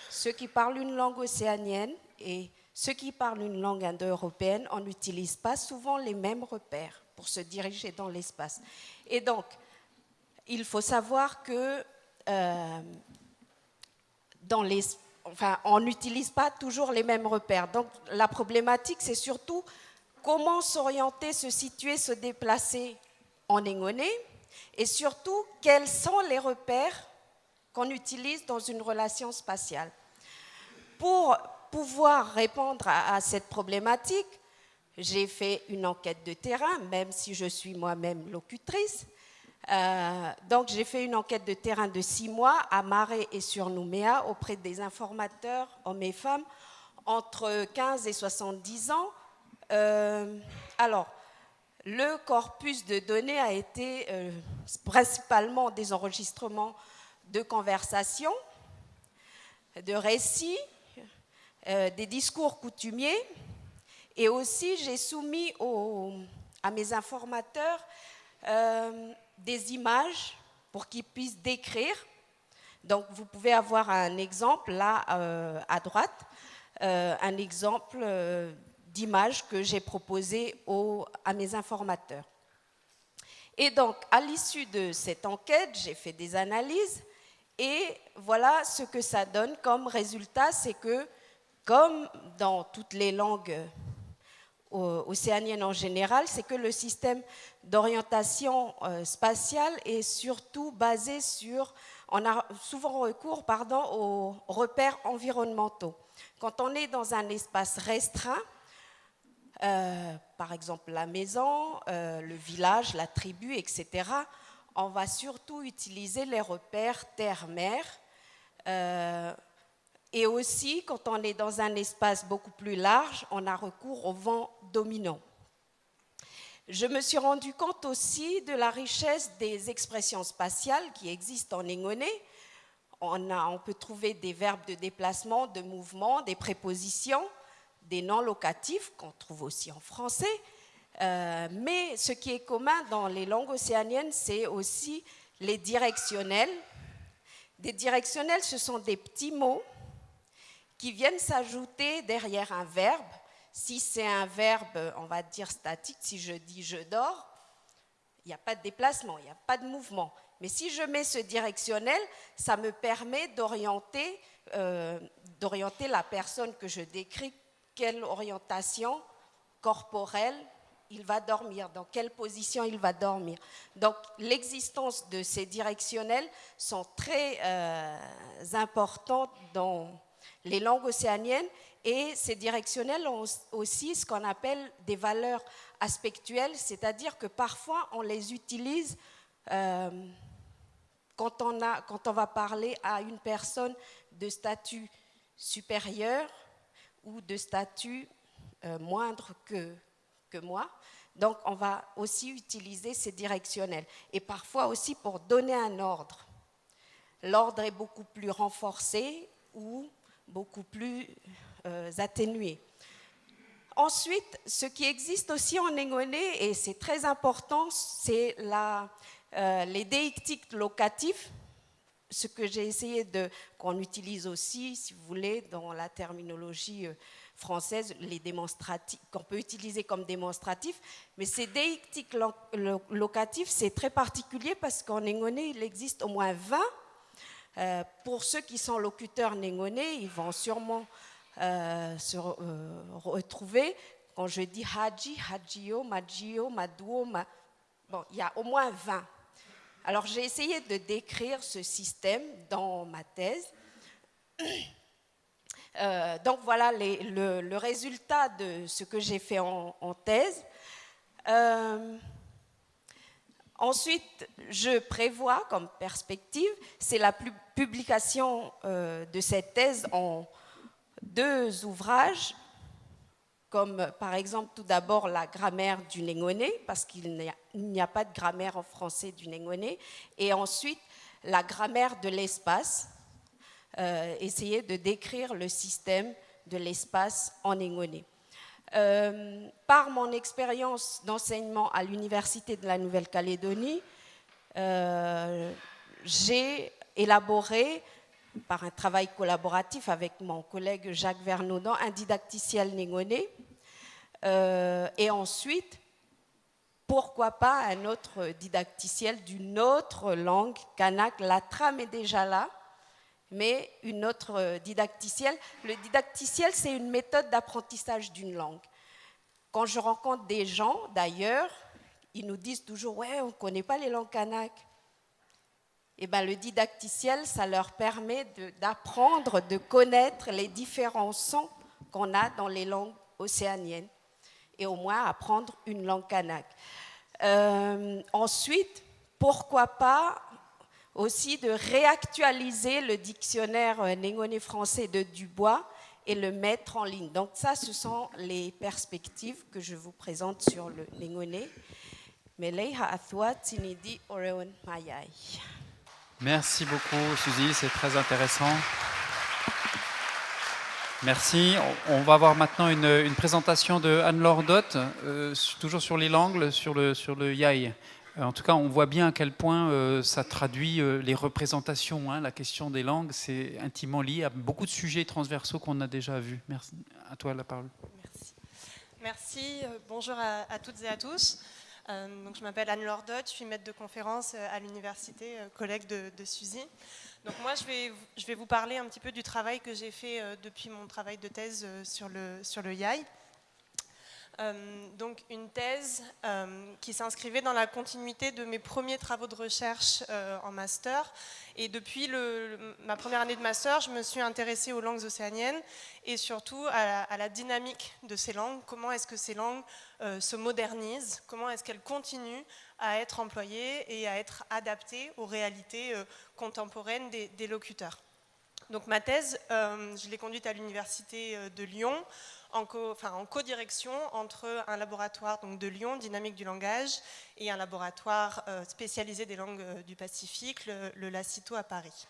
ceux qui parlent une langue océanienne et ceux qui parlent une langue indo-européenne, on n'utilise pas souvent les mêmes repères pour se diriger dans l'espace. Et donc, il faut savoir que on n'utilise pas toujours les mêmes repères. Donc, la problématique, c'est surtout comment s'orienter, se situer, se déplacer en néngonais, et surtout, quels sont les repères qu'on utilise dans une relation spatiale. Pour pouvoir répondre à cette problématique, j'ai fait une enquête de terrain, même si je suis moi-même locutrice. Donc, j'ai fait une enquête de terrain de 6 mois à Marais et sur Nouméa auprès des informateurs, hommes et femmes, entre 15 et 70 ans. Alors, le corpus de données a été principalement des enregistrements de conversations, de récits, des discours coutumiers, et aussi j'ai soumis à mes informateurs des images pour qu'ils puissent décrire. Donc vous pouvez avoir un exemple là à droite, un exemple d'image que j'ai proposé à mes informateurs. Et donc, à l'issue de cette enquête, j'ai fait des analyses et voilà ce que ça donne comme résultat, c'est que, comme dans toutes les langues océaniennes en général, c'est que le système d'orientation spatiale est surtout basé sur, on a souvent recours aux repères environnementaux. Quand on est dans un espace restreint, par exemple la maison, le village, la tribu, etc., on va surtout utiliser les repères terre-mer. Et aussi, quand on est dans un espace beaucoup plus large, on a recours au vent dominant. Je me suis rendu compte aussi de la richesse des expressions spatiales qui existent en néngonais. On peut trouver des verbes de déplacement, de mouvement, des prépositions, des noms locatifs qu'on trouve aussi en français. Mais ce qui est commun dans les langues océaniennes, c'est aussi les directionnels. Des directionnels, ce sont des petits mots qui viennent s'ajouter derrière un verbe. Si c'est un verbe, on va dire statique, si je dis « je dors », il n'y a pas de déplacement, il n'y a pas de mouvement. Mais si je mets ce directionnel, ça me permet d'orienter la personne que je décris, quelle orientation corporelle il va dormir, dans quelle position il va dormir. Donc l'existence de ces directionnels sont très importantes dans les langues océaniennes, et ces directionnels ont aussi ce qu'on appelle des valeurs aspectuelles, c'est-à-dire que parfois on les utilise quand on va parler à une personne de statut supérieur ou de statut moindre que moi. Donc on va aussi utiliser ces directionnels. Et parfois aussi pour donner un ordre. L'ordre est beaucoup plus renforcé ou beaucoup plus atténué. Ensuite, ce qui existe aussi en Négoné, et c'est très important, c'est les déictiques locatifs, ce que j'ai essayé qu'on utilise aussi, si vous voulez, dans la terminologie française, les démonstratifs, qu'on peut utiliser comme démonstratifs. Mais ces déictiques locatifs, c'est très particulier parce qu'en négoné, il existe au moins 20. Pour ceux qui sont locuteurs négonais, ils vont sûrement se retrouver. Quand je dis Haji, Hajio, Majio, Maduo, bon, il y a au moins 20. Alors j'ai essayé de décrire ce système dans ma thèse. Donc voilà le résultat de ce que j'ai fait en thèse. Ensuite, je prévois comme perspective, c'est la publication de cette thèse en 2 ouvrages, comme par exemple tout d'abord la grammaire du négoné, parce qu'il n'y a pas de grammaire en français du négoné, et ensuite la grammaire de l'espace, essayer de décrire le système de l'espace en négoné. Par mon expérience d'enseignement à l'Université de la Nouvelle-Calédonie, j'ai élaboré, par un travail collaboratif avec mon collègue Jacques Vernaudan, un didacticiel négoné. Et ensuite, pourquoi pas un autre didacticiel d'une autre langue kanak. La trame est déjà là, mais une autre didacticiel. Le didacticiel, c'est une méthode d'apprentissage d'une langue. Quand je rencontre des gens, d'ailleurs, ils nous disent toujours « ouais, on ne connaît pas les langues kanak ». Et bien, le didacticiel, ça leur permet d'apprendre, de connaître les différents sons qu'on a dans les langues océaniennes et au moins apprendre une langue kanak. Ensuite, pourquoi pas aussi de réactualiser le dictionnaire négoné français de Dubois et le mettre en ligne. Donc ça, ce sont les perspectives que je vous présente sur le négoné. Merci beaucoup, Suzy, c'est très intéressant. Merci. On va voir maintenant une présentation de Anne-Laure Dott, toujours sur les langues, sur le yai. En tout cas, on voit bien à quel point ça traduit les représentations. La question des langues, c'est intimement lié à beaucoup de sujets transversaux qu'on a déjà vus. Merci. À toi la parole. Merci. Merci. Bonjour à toutes et à tous. Donc, je m'appelle Anne-Laure Dott, je suis maître de conférence à l'université, collègue de Suzy. Donc moi, je vais vous parler un petit peu du travail que j'ai fait depuis mon travail de thèse sur le yai. Donc une thèse qui s'inscrivait dans la continuité de mes premiers travaux de recherche en master. Et depuis ma première année de master, je me suis intéressée aux langues océaniennes et surtout à la dynamique de ces langues. Comment est-ce que ces langues se modernisent? Comment est-ce qu'elles continuent à être employées et à être adaptées aux réalités contemporaines des locuteurs? Donc ma thèse, je l'ai conduite à l'université de Lyon, en co-direction entre un laboratoire donc, de Lyon, Dynamique du langage, et un laboratoire spécialisé des langues du Pacifique, le LACITO à Paris.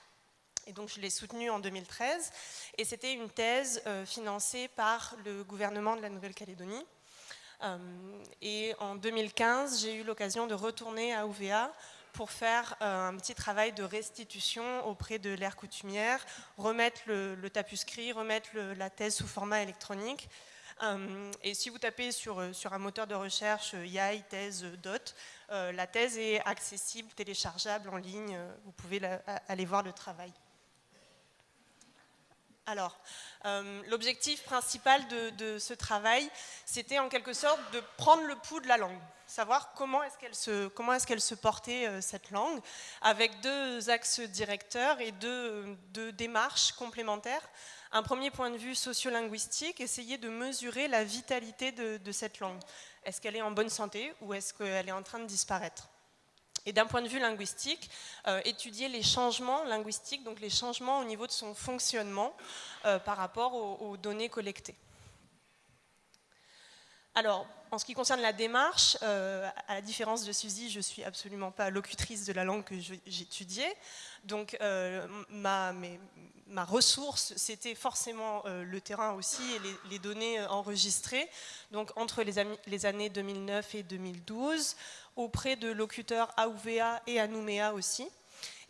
Et donc je l'ai soutenue en 2013, et c'était une thèse financée par le gouvernement de la Nouvelle-Calédonie. Et en 2015, j'ai eu l'occasion de retourner à UVA pour faire un petit travail de restitution auprès de l'aire coutumière, remettre le tapuscrit, remettre la thèse sous format électronique, Et si vous tapez sur un moteur de recherche YAI, thèse, DOT, la thèse est accessible, téléchargeable en ligne, vous pouvez aller voir le travail. Alors, l'objectif principal de ce travail, c'était en quelque sorte de prendre le pouls de la langue, savoir comment est-ce qu'elle se portait, cette langue, avec 2 axes directeurs et deux démarches complémentaires. Un premier point de vue sociolinguistique, essayer de mesurer la vitalité de cette langue. Est-ce qu'elle est en bonne santé ou est-ce qu'elle est en train de disparaître ? Et d'un point de vue linguistique, étudier les changements linguistiques, donc les changements au niveau de son fonctionnement par rapport aux données collectées. Alors, en ce qui concerne la démarche, à la différence de Suzy, je ne suis absolument pas locutrice de la langue que j'étudiais. Donc, ma ressource, c'était forcément le terrain aussi et les données enregistrées. Donc, entre les années 2009 et 2012, auprès de locuteurs à Ouvéa et à Nouméa aussi.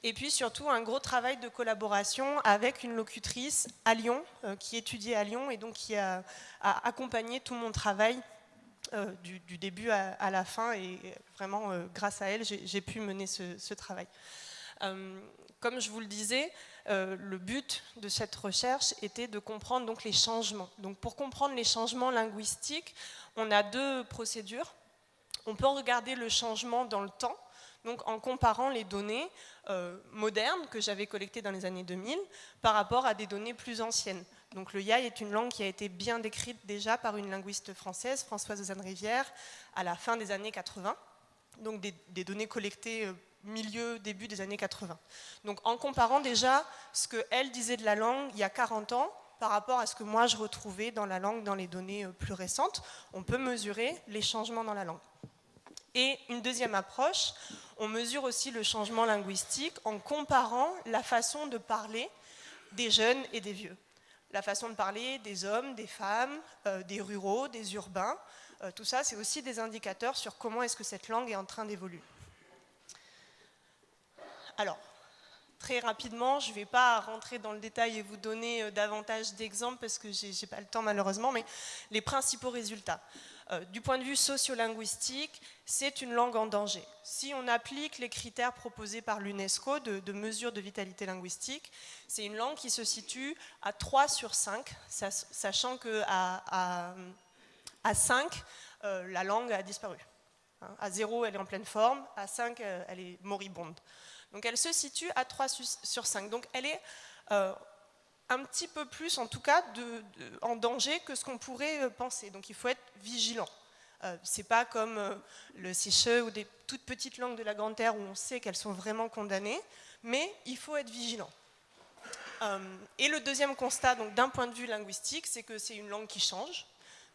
Et puis surtout un gros travail de collaboration avec une locutrice à Lyon, qui étudiait à Lyon et donc qui a accompagné tout mon travail du début à la fin. Et vraiment, grâce à elle, j'ai pu mener ce travail. Comme je vous le disais, le but de cette recherche était de comprendre donc les changements. Donc pour comprendre les changements linguistiques, on a 2 procédures. On peut regarder le changement dans le temps, donc en comparant les données modernes que j'avais collectées dans les années 2000 par rapport à des données plus anciennes. Donc le YAI est une langue qui a été bien décrite déjà par une linguiste française, Françoise Ozanne-Rivière, à la fin des années 80, donc des données collectées début des années 80. Donc en comparant déjà ce qu'elle disait de la langue il y a 40 ans, par rapport à ce que moi je retrouvais dans la langue, dans les données plus récentes, on peut mesurer les changements dans la langue. Et une deuxième approche, on mesure aussi le changement linguistique en comparant la façon de parler des jeunes et des vieux. La façon de parler des hommes, des femmes, des ruraux, des urbains. Tout ça, c'est aussi des indicateurs sur comment est-ce que cette langue est en train d'évoluer. Alors, très rapidement, je ne vais pas rentrer dans le détail et vous donner davantage d'exemples parce que je n'ai pas le temps malheureusement, mais les principaux résultats. Du point de vue sociolinguistique, c'est une langue en danger. Si on applique les critères proposés par l'UNESCO de mesure de vitalité linguistique, c'est une langue qui se situe à 3 sur 5, sachant qu'à 5, la langue a disparu. À 0, elle est en pleine forme, à 5, elle est moribonde. Donc elle se situe à 3 sur 5. Donc elle est un petit peu plus, en tout cas, en danger que ce qu'on pourrait penser. Donc il faut être vigilant. C'est pas comme le Siche ou des toutes petites langues de la Grande Terre où on sait qu'elles sont vraiment condamnées, mais il faut être vigilant. Et le deuxième constat, donc d'un point de vue linguistique, c'est que c'est une langue qui change.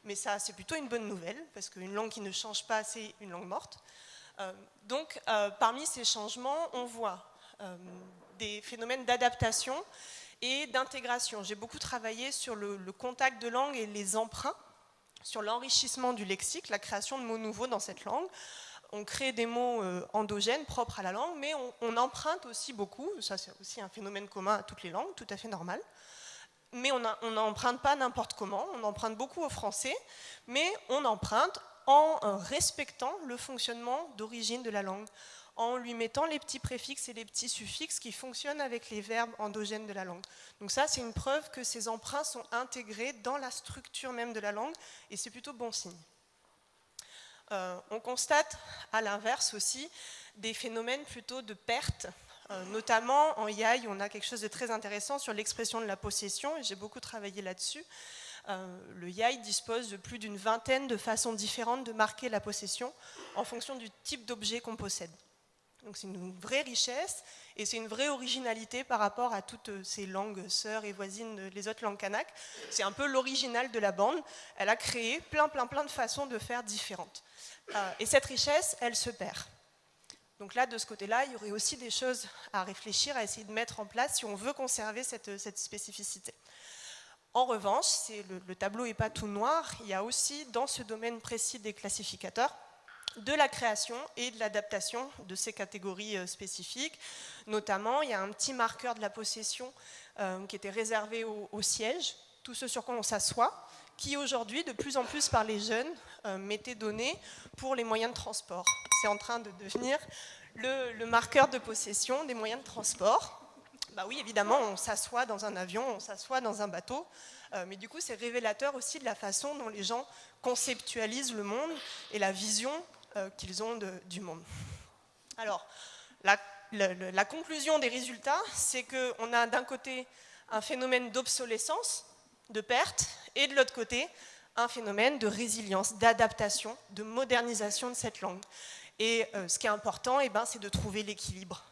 Mais ça, c'est plutôt une bonne nouvelle, parce qu'une langue qui ne change pas, c'est une langue morte. Donc, parmi ces changements, on voit des phénomènes d'adaptation et d'intégration. J'ai beaucoup travaillé sur le contact de langue et les emprunts, sur l'enrichissement du lexique, la création de mots nouveaux dans cette langue. On crée des mots endogènes, propres à la langue, mais on emprunte aussi beaucoup. Ça, c'est aussi un phénomène commun à toutes les langues, tout à fait normal. Mais on n'emprunte pas n'importe comment, on emprunte beaucoup au français, mais on emprunte en respectant le fonctionnement d'origine de la langue, en lui mettant les petits préfixes et les petits suffixes qui fonctionnent avec les verbes endogènes de la langue. Donc ça, c'est une preuve que ces emprunts sont intégrés dans la structure même de la langue, et c'est plutôt bon signe. On constate, à l'inverse aussi, des phénomènes plutôt de perte. Notamment en YAI, on a quelque chose de très intéressant sur l'expression de la possession, et j'ai beaucoup travaillé là-dessus. Le YAI dispose de plus d'une vingtaine de façons différentes de marquer la possession en fonction du type d'objet qu'on possède. Donc c'est une vraie richesse et c'est une vraie originalité par rapport à toutes ces langues sœurs et voisines, les autres langues kanak. C'est un peu l'original de la bande. Elle a créé plein de façons de faire différentes. Et cette richesse, elle se perd. Donc là, de ce côté-là, il y aurait aussi des choses à réfléchir, à essayer de mettre en place si on veut conserver cette spécificité. En revanche, le tableau n'est pas tout noir, il y a aussi dans ce domaine précis des classificateurs de la création et de l'adaptation de ces catégories spécifiques. Notamment, il y a un petit marqueur de la possession qui était réservé au siège, tout ce sur quoi on s'assoit, qui aujourd'hui, de plus en plus par les jeunes, m'était donné pour les moyens de transport. C'est en train de devenir le marqueur de possession des moyens de transport. Bah oui, évidemment, on s'assoit dans un avion, on s'assoit dans un bateau, mais du coup, c'est révélateur aussi de la façon dont les gens conceptualisent le monde et la vision qu'ils ont du monde. Alors, la conclusion des résultats, c'est qu'on a d'un côté un phénomène d'obsolescence, de perte, et de l'autre côté, un phénomène de résilience, d'adaptation, de modernisation de cette langue. Et ce qui est important, c'est de trouver l'équilibre.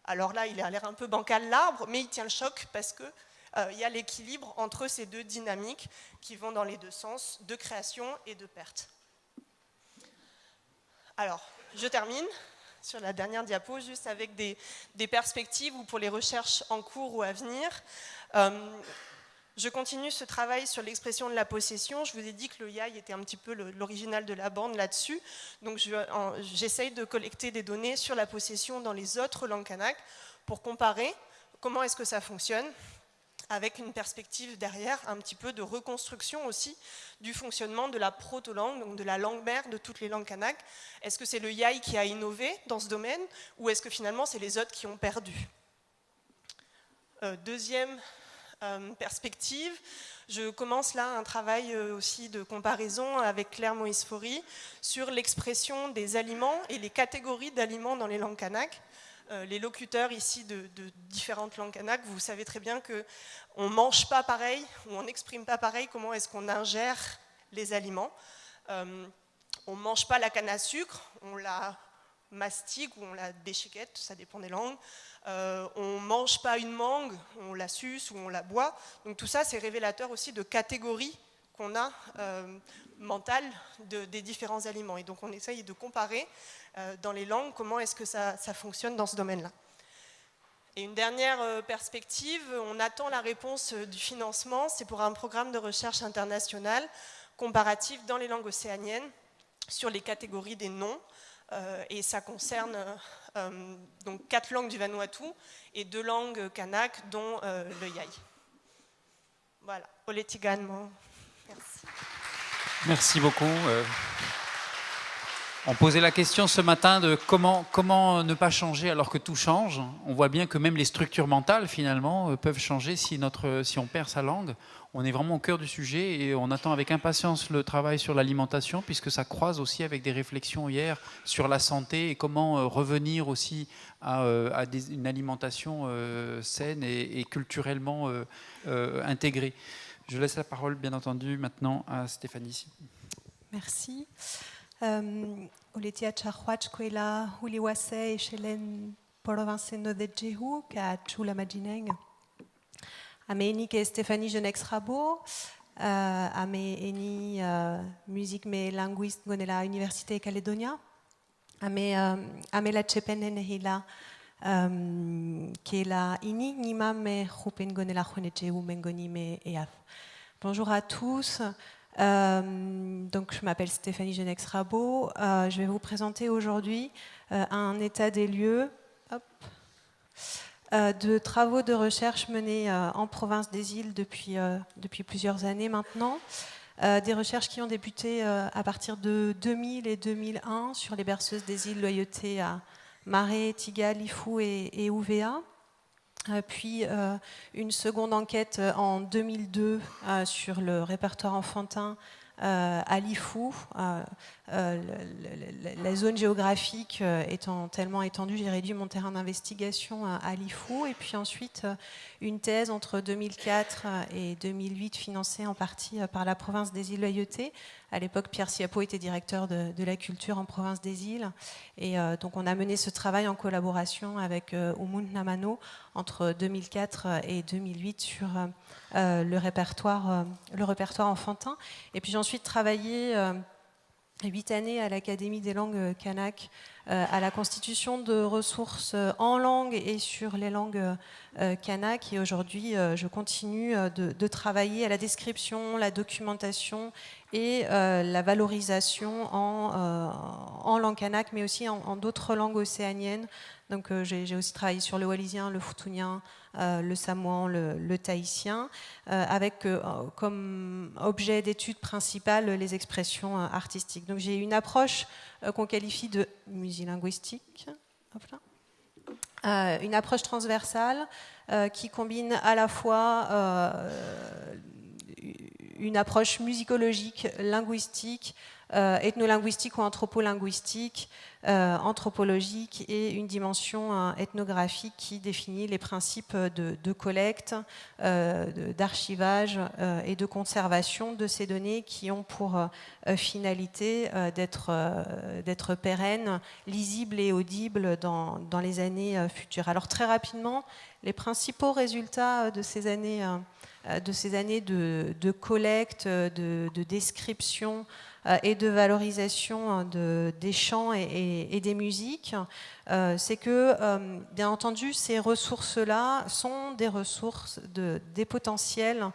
Alors là, il a l'air un peu bancal l'arbre, mais il tient le choc parce qu'il y a l'équilibre entre ces deux dynamiques qui vont dans les deux sens, de création et de perte. Alors, je termine sur la dernière diapo, juste avec des perspectives ou pour les recherches en cours ou à venir. Je continue ce travail sur l'expression de la possession. Je vous ai dit que le yai était un petit peu l'original de la bande là-dessus. Donc j'essaye de collecter des données sur la possession dans les autres langues kanak pour comparer comment est-ce que ça fonctionne, avec une perspective derrière, un petit peu de reconstruction aussi du fonctionnement de la proto-langue, donc de la langue mère de toutes les langues kanak. Est-ce que c'est le yai qui a innové dans ce domaine, ou est-ce que finalement c'est les autres qui ont perdu? Deuxième perspective, je commence là un travail aussi de comparaison avec Claire Moïse-Faury sur l'expression des aliments et les catégories d'aliments dans les langues kanak. Les locuteurs ici de différentes langues kanak, vous savez très bien qu'on ne mange pas pareil, ou on n'exprime pas pareil comment est-ce qu'on ingère les aliments. On ne mange pas la canne à sucre, on la mastique ou on la déchiquette, ça dépend des langues. On ne mange pas une mangue, on la suce ou on la boit. Donc tout ça, c'est révélateur aussi de catégories qu'on a mentales des différents aliments. Et donc on essaye de comparer dans les langues comment est-ce que ça fonctionne dans ce domaine-là. Et une dernière perspective, on attend la réponse du financement, c'est pour un programme de recherche international comparatif dans les langues océaniennes sur les catégories des noms. Et ça concerne donc 4 langues du Vanuatu et 2 langues kanak, dont le yai. Voilà, Oletiganmo. Merci. Merci beaucoup. On posait la question ce matin de comment ne pas changer alors que tout change. On voit bien que même les structures mentales, finalement, peuvent changer si on perd sa langue. On est vraiment au cœur du sujet et on attend avec impatience le travail sur l'alimentation, puisque ça croise aussi avec des réflexions hier sur la santé et comment revenir aussi à une alimentation saine et culturellement intégrée. Je laisse la parole, bien entendu, maintenant à Stéphanie. Merci. Oletia Charhuachquela, Huliwase et Chelen Provinceno de Jehu, Kachula Majineng. Ame que Stéphanie Genex-Rabo, ame musique mais linguiste gonela Université Calédonia, ame la Chepen hila que la ini nima me Rupen gonela Juneche ou Mengoni me eaf. Bonjour à tous. Donc, je m'appelle Stéphanie Genex-Rabo. Je vais vous présenter aujourd'hui un état des lieux de travaux de recherche menés en province des îles depuis plusieurs années maintenant. Des recherches qui ont débuté à partir de 2000 et 2001 sur les berceuses des îles Loyauté à Marais, Tiga, Lifou et Ouvéa. Puis une seconde enquête en 2002 sur le répertoire enfantin à Lifou, la zone géographique étant tellement étendue, j'ai réduit mon terrain d'investigation à Lifou, et puis ensuite une thèse entre 2004 et 2008 financée en partie par la province des îles Loyauté. À l'époque, Pierre Siapo était directeur de la culture en province des îles, et donc on a mené ce travail en collaboration avec Umund Namano entre 2004 et 2008 sur le répertoire enfantin. Et puis j'ai ensuite travaillé 8 années à l'Académie des langues kanak à la constitution de ressources en langue et sur les langues kanak. Et aujourd'hui, je continue de travailler à la description, la documentation et la valorisation en langue kanak, mais aussi en d'autres langues océaniennes. Donc j'ai aussi travaillé sur le wallisien, le foutounien, le samoan, le tahitien, avec comme objet d'étude principal les expressions artistiques. Donc j'ai une approche qu'on qualifie de musilinguistique, une approche transversale qui combine à la fois une approche musicologique, linguistique, ethnolinguistique ou anthropolinguistique, anthropologique, et une dimension ethnographique qui définit les principes de collecte, d'archivage et de conservation de ces données qui ont pour finalité d'être pérennes, lisibles et audibles dans les années futures. Alors très rapidement, les principaux résultats de ces années de collecte, de description et de valorisation des chants et des musiques, c'est que, bien entendu, ces ressources-là sont des ressources, des potentiels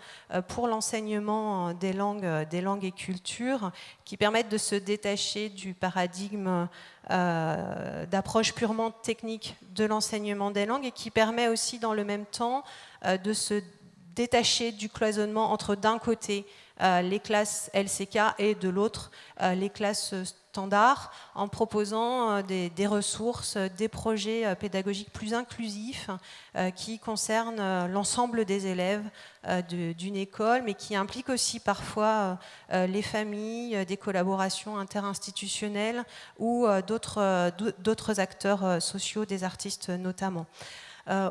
pour l'enseignement des langues et cultures, qui permettent de se détacher du paradigme d'approche purement technique de l'enseignement des langues, et qui permet aussi, dans le même temps, de se détacher du cloisonnement entre, d'un côté, les classes LCK et de l'autre, les classes standards, en proposant des ressources, des projets pédagogiques plus inclusifs qui concernent l'ensemble des élèves d'une école, mais qui impliquent aussi parfois les familles, des collaborations interinstitutionnelles ou d'autres acteurs sociaux, des artistes notamment.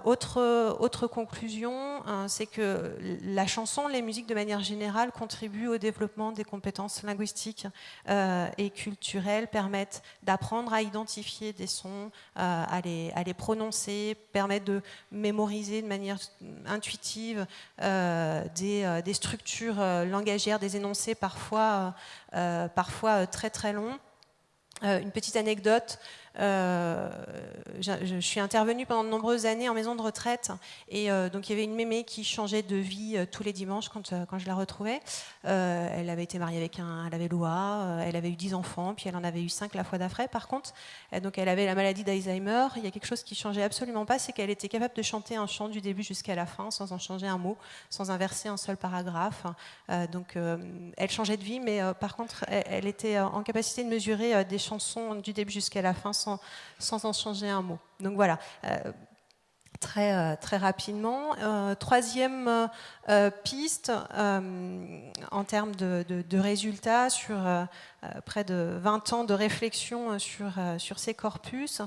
Autre conclusion, c'est que la chanson, les musiques de manière générale contribuent au développement des compétences linguistiques et culturelles, permettent d'apprendre à identifier des sons, à les prononcer, permettent de mémoriser de manière intuitive des structures langagières, des énoncés parfois très très longs. Une petite anecdote, je suis intervenue pendant de nombreuses années en maison de retraite, et donc il y avait une mémé qui changeait de vie tous les dimanches quand je la retrouvais. Elle avait été mariée avec un Lavellois, elle avait eu 10 enfants, puis elle en avait eu 5 la fois d'après par contre. Donc elle avait la maladie d'Alzheimer. Il y a quelque chose qui changeait absolument pas, c'est qu'elle était capable de chanter un chant du début jusqu'à la fin sans en changer un mot, sans inverser un seul paragraphe. Donc elle changeait de vie, mais par contre elle était en capacité de mesurer des chansons du début jusqu'à la fin sans en changer un mot. Donc voilà, très rapidement. Troisième piste, en termes de résultats, sur près de 20 ans de réflexion sur ces corpus,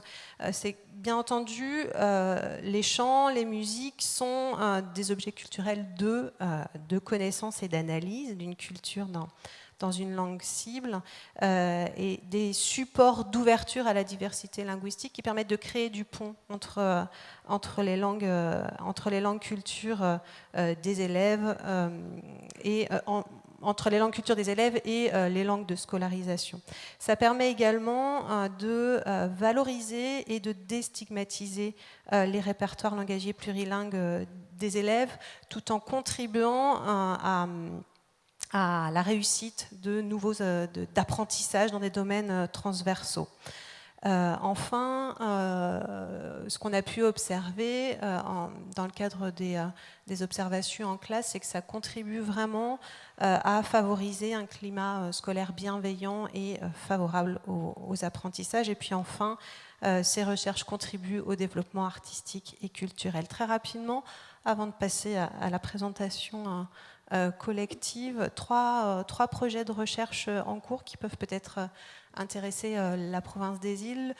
c'est bien entendu, les chants, les musiques sont des objets culturels de connaissance et d'analyse d'une culture dans une langue cible, et des supports d'ouverture à la diversité linguistique qui permettent de créer du pont entre les langues cultures des élèves et entre les langues culture des élèves et les langues de scolarisation. Ça permet également de valoriser et de déstigmatiser les répertoires langagiers plurilingues des élèves, tout en contribuant à la réussite de nouveaux d'apprentissage dans des domaines transversaux. Enfin, ce qu'on a pu observer dans le cadre des observations en classe, c'est que ça contribue vraiment à favoriser un climat scolaire bienveillant et favorable aux apprentissages. Et puis enfin, ces recherches contribuent au développement artistique et culturel. Très rapidement, avant de passer à la présentation collective, trois projets de recherche en cours qui peuvent peut-être intéresser la province des îles.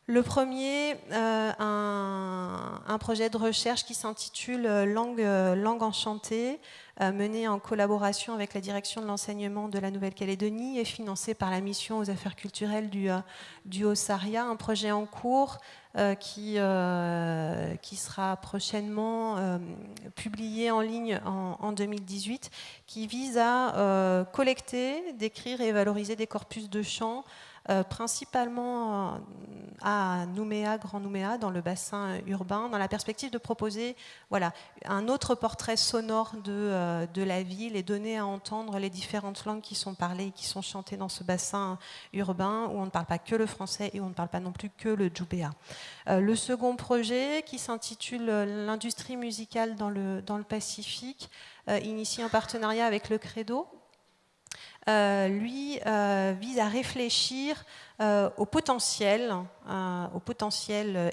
Le premier, un projet de recherche qui s'intitule Langue enchantée, mené en collaboration avec la direction de l'enseignement de la Nouvelle-Calédonie et financé par la mission aux affaires culturelles du Haut-Saria. Un projet en cours qui sera prochainement publié en ligne en 2018, qui vise à collecter, décrire et valoriser des corpus de chants principalement à Nouméa, Grand Nouméa, dans le bassin urbain, dans la perspective de proposer voilà, un autre portrait sonore de la ville et donner à entendre les différentes langues qui sont parlées et qui sont chantées dans ce bassin urbain où on ne parle pas que le français et où on ne parle pas non plus que le djoubéa. Le second projet, qui s'intitule l'industrie musicale dans le Pacifique, initié en partenariat avec le Credo, lui vise à réfléchir au potentiel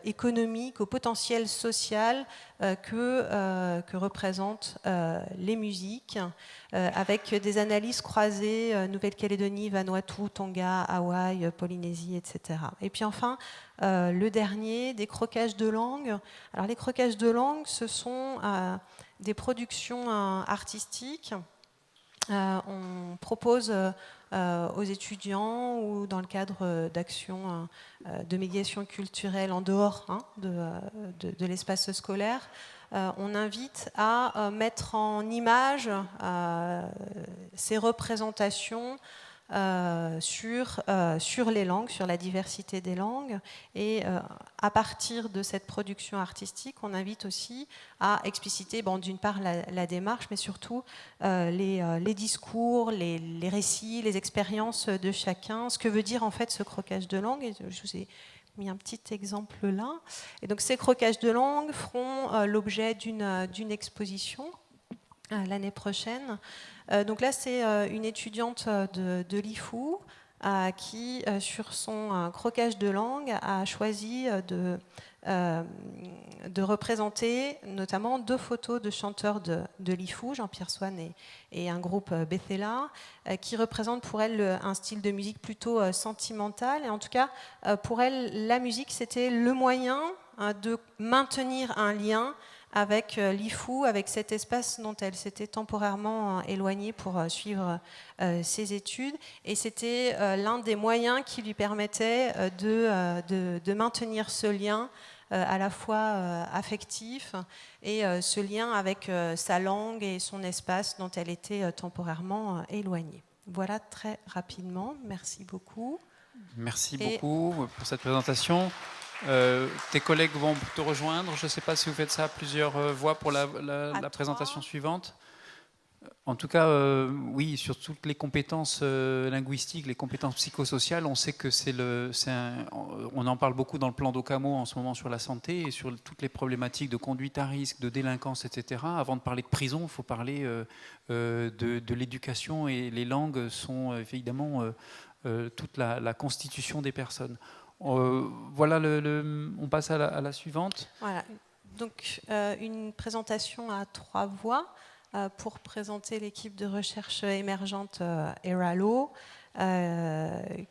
économique, au potentiel social que représentent les musiques, avec des analyses croisées, Nouvelle-Calédonie, Vanuatu, Tonga, Hawaï, Polynésie, etc. Et puis enfin, le dernier, des croquages de langue. Alors les croquages de langue, ce sont des productions artistiques. On propose aux étudiants ou dans le cadre d'actions de médiation culturelle en dehors de l'espace scolaire, on invite à mettre en image ces représentations sur les langues, sur la diversité des langues. Et à partir de cette production artistique, on invite aussi à expliciter, d'une part, la démarche, mais surtout les discours, les récits, les expériences de chacun, ce que veut dire en fait ce croquage de langue. Et je vous ai mis un petit exemple là. Et donc ces croquages de langue feront l'objet d'une exposition l'année prochaine. Donc là, c'est une étudiante de l'IFU qui, sur son croquage de langue, a choisi de représenter notamment 2 photos de chanteurs de l'IFU, Jean-Pierre Swann et un groupe Bethela, qui représentent pour elle un style de musique plutôt sentimental. Et en tout cas, pour elle, la musique, c'était le moyen de maintenir un lien avec l'IFU, avec cet espace dont elle s'était temporairement éloignée pour suivre ses études. Et c'était l'un des moyens qui lui permettait de maintenir ce lien à la fois affectif et ce lien avec sa langue et son espace dont elle était temporairement éloignée. Voilà très rapidement. Merci beaucoup. Merci beaucoup pour cette présentation. Tes collègues vont te rejoindre. Je ne sais pas si vous faites ça à plusieurs voix pour la présentation suivante. En tout cas, oui, sur toutes les compétences linguistiques, les compétences psychosociales, on sait que on en parle beaucoup dans le plan d'Occamo en ce moment sur la santé et sur toutes les problématiques de conduite à risque, de délinquance, etc. Avant de parler de prison, il faut parler de l'éducation, et les langues sont évidemment toute la constitution des personnes. Voilà, on passe à la suivante. Voilà, donc une présentation à 3 voix pour présenter l'équipe de recherche émergente ERALO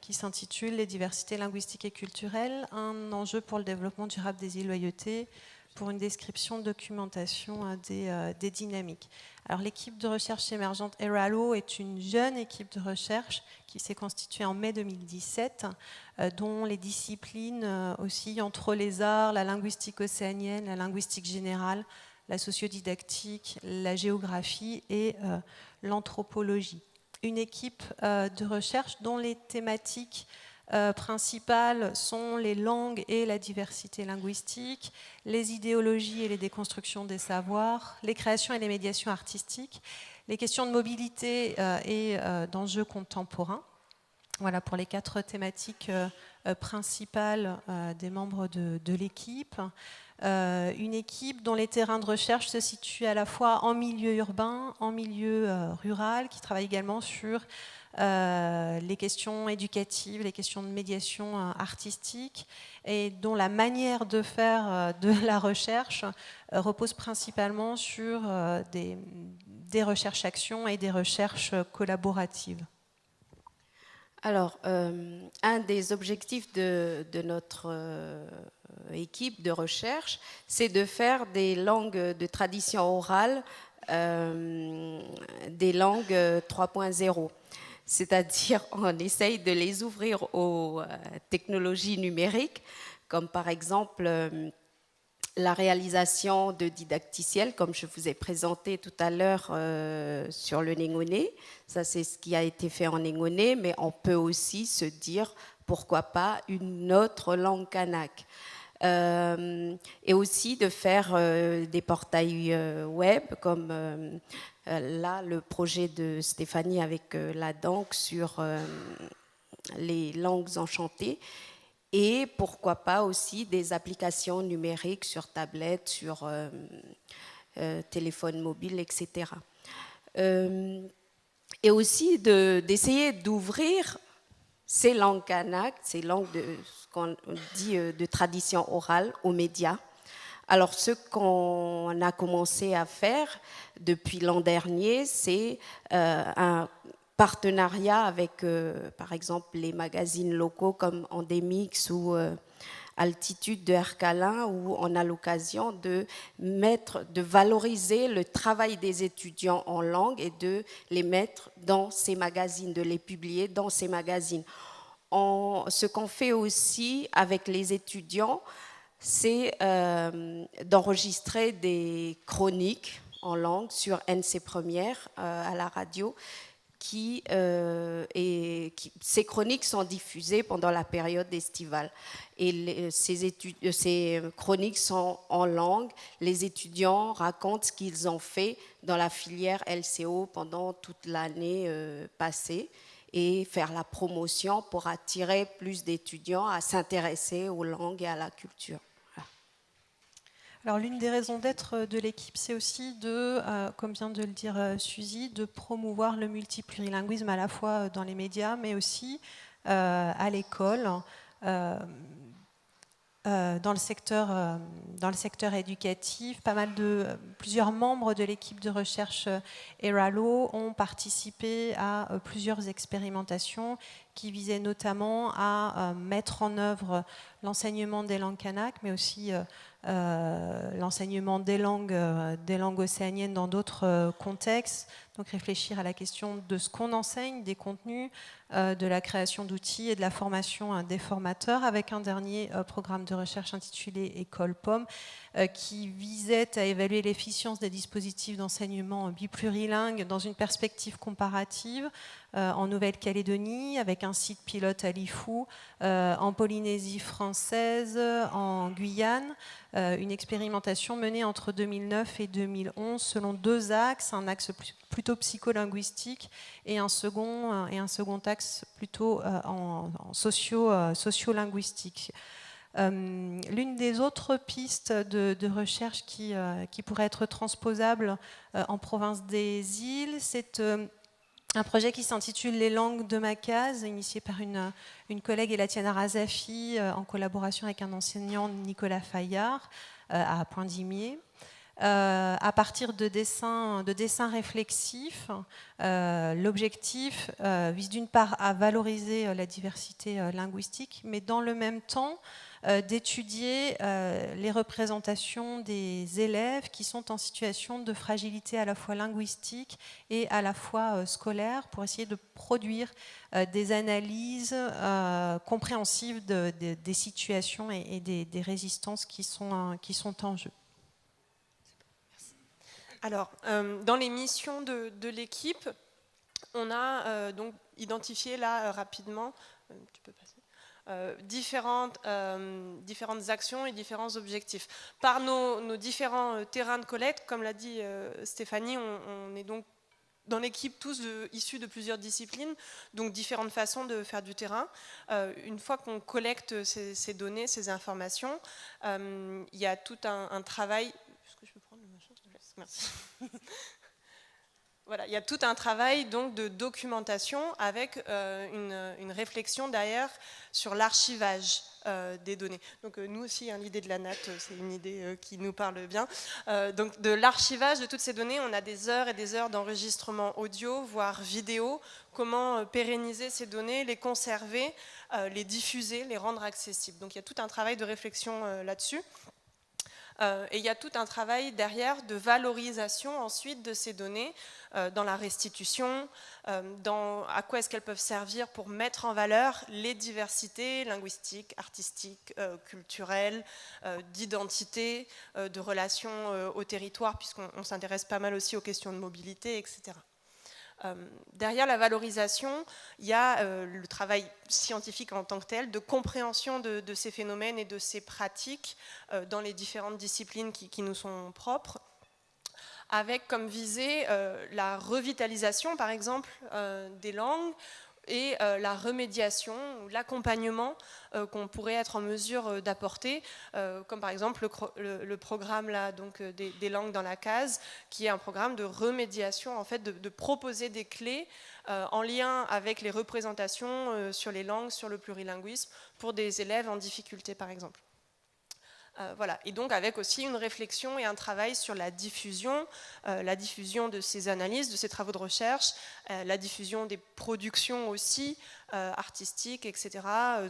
qui s'intitule « Les diversités linguistiques et culturelles, un enjeu pour le développement durable des îles Loyauté » pour une description, documentation des dynamiques. Alors l'équipe de recherche émergente ERALO est une jeune équipe de recherche qui s'est constituée en mai 2017, dont les disciplines oscillent entre les arts, la linguistique océanienne, la linguistique générale, la sociodidactique, la géographie et l'anthropologie. Une équipe de recherche dont les thématiques principales sont les langues et la diversité linguistique, les idéologies et les déconstructions des savoirs, les créations et les médiations artistiques, les questions de mobilité et d'enjeux contemporains. Voilà pour les 4 thématiques principales des membres de l'équipe. Une équipe dont les terrains de recherche se situent à la fois en milieu urbain, en milieu rural, qui travaille également sur les questions éducatives, les questions de médiation artistique, et dont la manière de faire de la recherche repose principalement sur des recherches-actions et des recherches collaboratives. Alors, un des objectifs de notre équipe de recherche, c'est de faire des langues de tradition orale des langues 3.0. C'est-à-dire, on essaye de les ouvrir aux technologies numériques, comme par exemple la réalisation de didacticiels, comme je vous ai présenté tout à l'heure sur le négoné. Ça, c'est ce qui a été fait en négoné, mais on peut aussi se dire, pourquoi pas, une autre langue kanak. Et aussi de faire des portails web, comme là, le projet de Stéphanie avec la DANC sur les langues enchantées. Et pourquoi pas aussi des applications numériques sur tablette, sur téléphone mobile, etc. Et aussi d'essayer d'ouvrir ces langues kanak, ces langues de ce qu'on dit de tradition orale aux médias. Alors ce qu'on a commencé à faire depuis l'an dernier, c'est un partenariat avec, par exemple, les magazines locaux comme Endemix ou Altitude de Ercalin, où on a l'occasion de valoriser le travail des étudiants en langue et de les mettre dans ces magazines, de les publier dans ces magazines. Ce qu'on fait aussi avec les étudiants, c'est d'enregistrer des chroniques en langue sur NC Première à la radio. Ces chroniques sont diffusées pendant la période estivale. Et ces chroniques sont en langue. Les étudiants racontent ce qu'ils ont fait dans la filière LCO pendant toute l'année passée et faire la promotion pour attirer plus d'étudiants à s'intéresser aux langues et à la culture. Alors l'une des raisons d'être de l'équipe, c'est aussi de, comme vient de le dire Suzy, de promouvoir le multiplurilinguisme à la fois dans les médias, mais aussi à l'école, dans le secteur éducatif. Plusieurs membres de l'équipe de recherche ERALO ont participé à plusieurs expérimentations qui visaient notamment à mettre en œuvre l'enseignement des langues kanak, mais aussi l'enseignement des langues océaniennes dans d'autres contextes. Donc réfléchir à la question de ce qu'on enseigne, des contenus, de la création d'outils et de la formation des formateurs, avec un dernier programme de recherche intitulé École Pomme, qui visait à évaluer l'efficience des dispositifs d'enseignement biplurilingue dans une perspective comparative en Nouvelle-Calédonie, avec un site pilote à Lifou, en Polynésie française, en Guyane, une expérimentation menée entre 2009 et 2011 selon deux axes, un axe plutôt psycholinguistique et un second axe plutôt en sociolinguistique. L'une des autres pistes de recherche qui pourrait être transposable en province des îles, c'est un projet qui s'intitule Les langues de Macase, initié par une collègue Elatiana Razafi en collaboration avec un enseignant, Nicolas Fayard, à Pointe-d'Imier. À partir de dessins réflexifs, l'objectif vise d'une part à valoriser la diversité linguistique, mais dans le même temps d'étudier les représentations des élèves qui sont en situation de fragilité à la fois linguistique et à la fois scolaire, pour essayer de produire des analyses compréhensives des situations et des résistances qui sont en jeu. Alors, dans les missions de l'équipe, on a donc identifié là rapidement, tu peux passer, différentes actions et différents objectifs. Par nos différents terrains de collecte, comme l'a dit Stéphanie, on est donc dans l'équipe tous issus de plusieurs disciplines, donc différentes façons de faire du terrain. Une fois qu'on collecte ces données, ces informations, il y a tout un travail. Est-ce que je peux prendre le machin ? Merci. Voilà, il y a tout un travail donc de documentation avec une réflexion derrière sur l'archivage des données. Donc nous aussi, hein, l'idée de la NAT, c'est une idée qui nous parle bien. Donc de l'archivage de toutes ces données, on a des heures et des heures d'enregistrement audio, voire vidéo. Comment pérenniser ces données, les conserver, les diffuser, les rendre accessibles. Donc il y a tout un travail de réflexion là-dessus. Et il y a tout un travail derrière de valorisation ensuite de ces données dans la restitution, à quoi est-ce qu'elles peuvent servir pour mettre en valeur les diversités linguistiques, artistiques, culturelles, d'identité, de relations au territoire, puisqu'on s'intéresse pas mal aussi aux questions de mobilité, etc. Derrière la valorisation, il y a le travail scientifique en tant que tel, de compréhension de ces phénomènes et de ces pratiques dans les différentes disciplines qui nous sont propres, avec comme visée la revitalisation, par exemple, des langues, et la remédiation ou l'accompagnement qu'on pourrait être en mesure d'apporter, comme par exemple le programme là, donc, des langues dans la case, qui est un programme de remédiation, en fait, de proposer des clés en lien avec les représentations sur les langues, sur le plurilinguisme, pour des élèves en difficulté, par exemple. Voilà. Et donc avec aussi une réflexion et un travail sur la diffusion de ces analyses, de ces travaux de recherche, la diffusion des productions aussi artistiques, etc.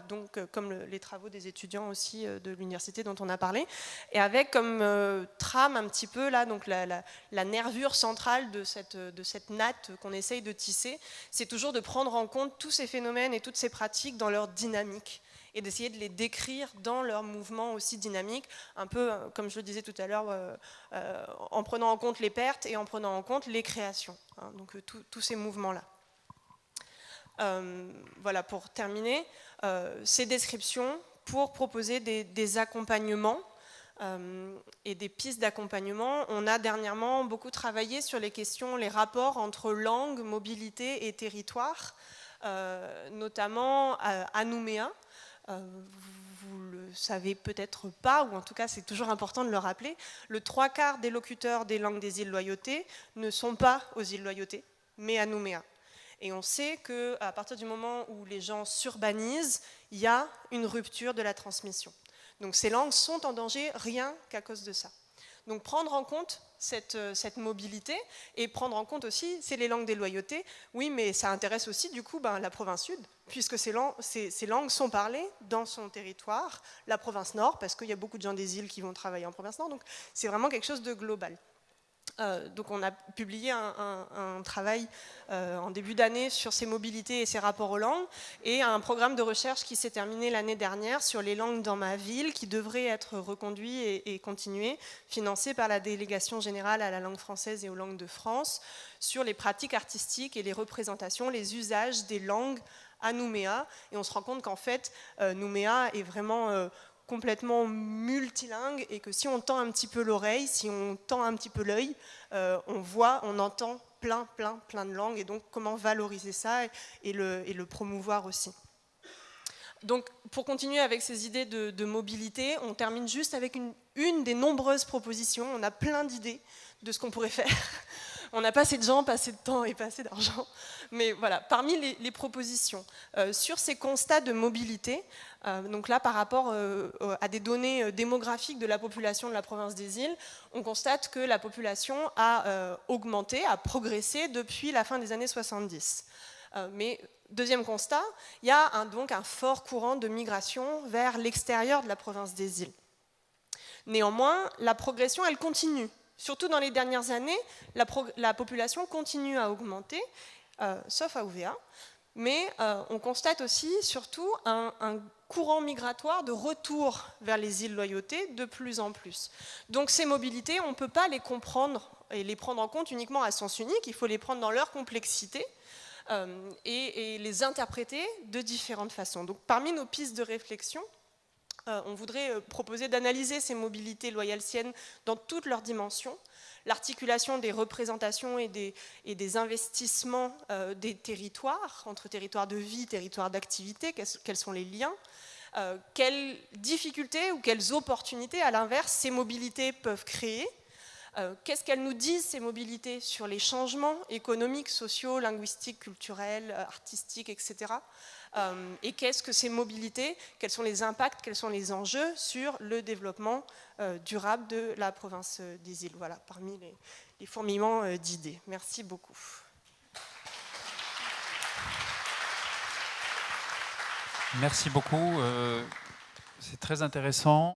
Donc comme les travaux des étudiants aussi de l'université dont on a parlé, et avec comme trame un petit peu là, donc la nervure centrale de cette natte qu'on essaye de tisser, c'est toujours de prendre en compte tous ces phénomènes et toutes ces pratiques dans leur dynamique, et d'essayer de les décrire dans leur mouvement aussi dynamique, un peu comme je le disais tout à l'heure, en prenant en compte les pertes et en prenant en compte les créations, hein, donc tous ces mouvements-là. Voilà, pour terminer, ces descriptions pour proposer des accompagnements et des pistes d'accompagnement. On a dernièrement beaucoup travaillé sur les questions, les rapports entre langue, mobilité et territoire, notamment à Nouméa. Vous le savez peut-être pas, ou en tout cas c'est toujours important de le rappeler, le 3/4 des locuteurs des langues des îles Loyauté ne sont pas aux îles Loyauté, mais à Nouméa. Et on sait qu'à partir du moment où les gens s'urbanisent, il y a une rupture de la transmission. Donc ces langues sont en danger rien qu'à cause de ça. Donc prendre en compte cette mobilité, et prendre en compte aussi, c'est les langues des loyautés, oui, mais ça intéresse aussi du coup la province sud, puisque ces langues sont parlées dans son territoire, la province nord, parce qu'il y a beaucoup de gens des îles qui vont travailler en province nord, donc c'est vraiment quelque chose de global. Donc on a publié un travail en début d'année sur ces mobilités et ces rapports aux langues, et un programme de recherche qui s'est terminé l'année dernière sur les langues dans ma ville, qui devrait être reconduit et continué, financé par la Délégation générale à la langue française et aux langues de France, sur les pratiques artistiques et les représentations, les usages des langues à Nouméa. Et on se rend compte qu'en fait, Nouméa est vraiment complètement multilingue, et que si on tend un petit peu l'oreille, si on tend un petit peu l'œil, on voit, on entend plein de langues, et donc comment valoriser ça et le promouvoir aussi. Donc pour continuer avec ces idées de mobilité, on termine juste avec une des nombreuses propositions. On a plein d'idées de ce qu'on pourrait faire. On n'a pas assez de gens, pas assez de temps et pas assez d'argent. Mais voilà, parmi les propositions, sur ces constats de mobilité, donc là par rapport à des données démographiques de la population de la province des îles, on constate que la population a augmenté, a progressé depuis la fin des années 70. Mais deuxième constat, il y a donc un fort courant de migration vers l'extérieur de la province des îles. Néanmoins, la progression, elle continue. Surtout dans les dernières années, la population continue à augmenter, sauf à Ouvéa, mais on constate aussi surtout un courant migratoire de retour vers les îles Loyauté de plus en plus. Donc ces mobilités, on ne peut pas les comprendre et les prendre en compte uniquement à sens unique, il faut les prendre dans leur complexité et les interpréter de différentes façons. Donc parmi nos pistes de réflexion, on voudrait proposer d'analyser ces mobilités loyaltiennes dans toutes leurs dimensions, l'articulation des représentations et des investissements des territoires, entre territoires de vie, territoires d'activité, quels sont les liens, quelles difficultés ou quelles opportunités, à l'inverse, ces mobilités peuvent créer, qu'est-ce qu'elles nous disent, ces mobilités, sur les changements économiques, sociaux, linguistiques, culturels, artistiques, etc. Et qu'est-ce que ces mobilités, quels sont les impacts, quels sont les enjeux sur le développement durable de la province des îles. Voilà, parmi les fourmillements d'idées. Merci beaucoup. Merci beaucoup, c'est très intéressant.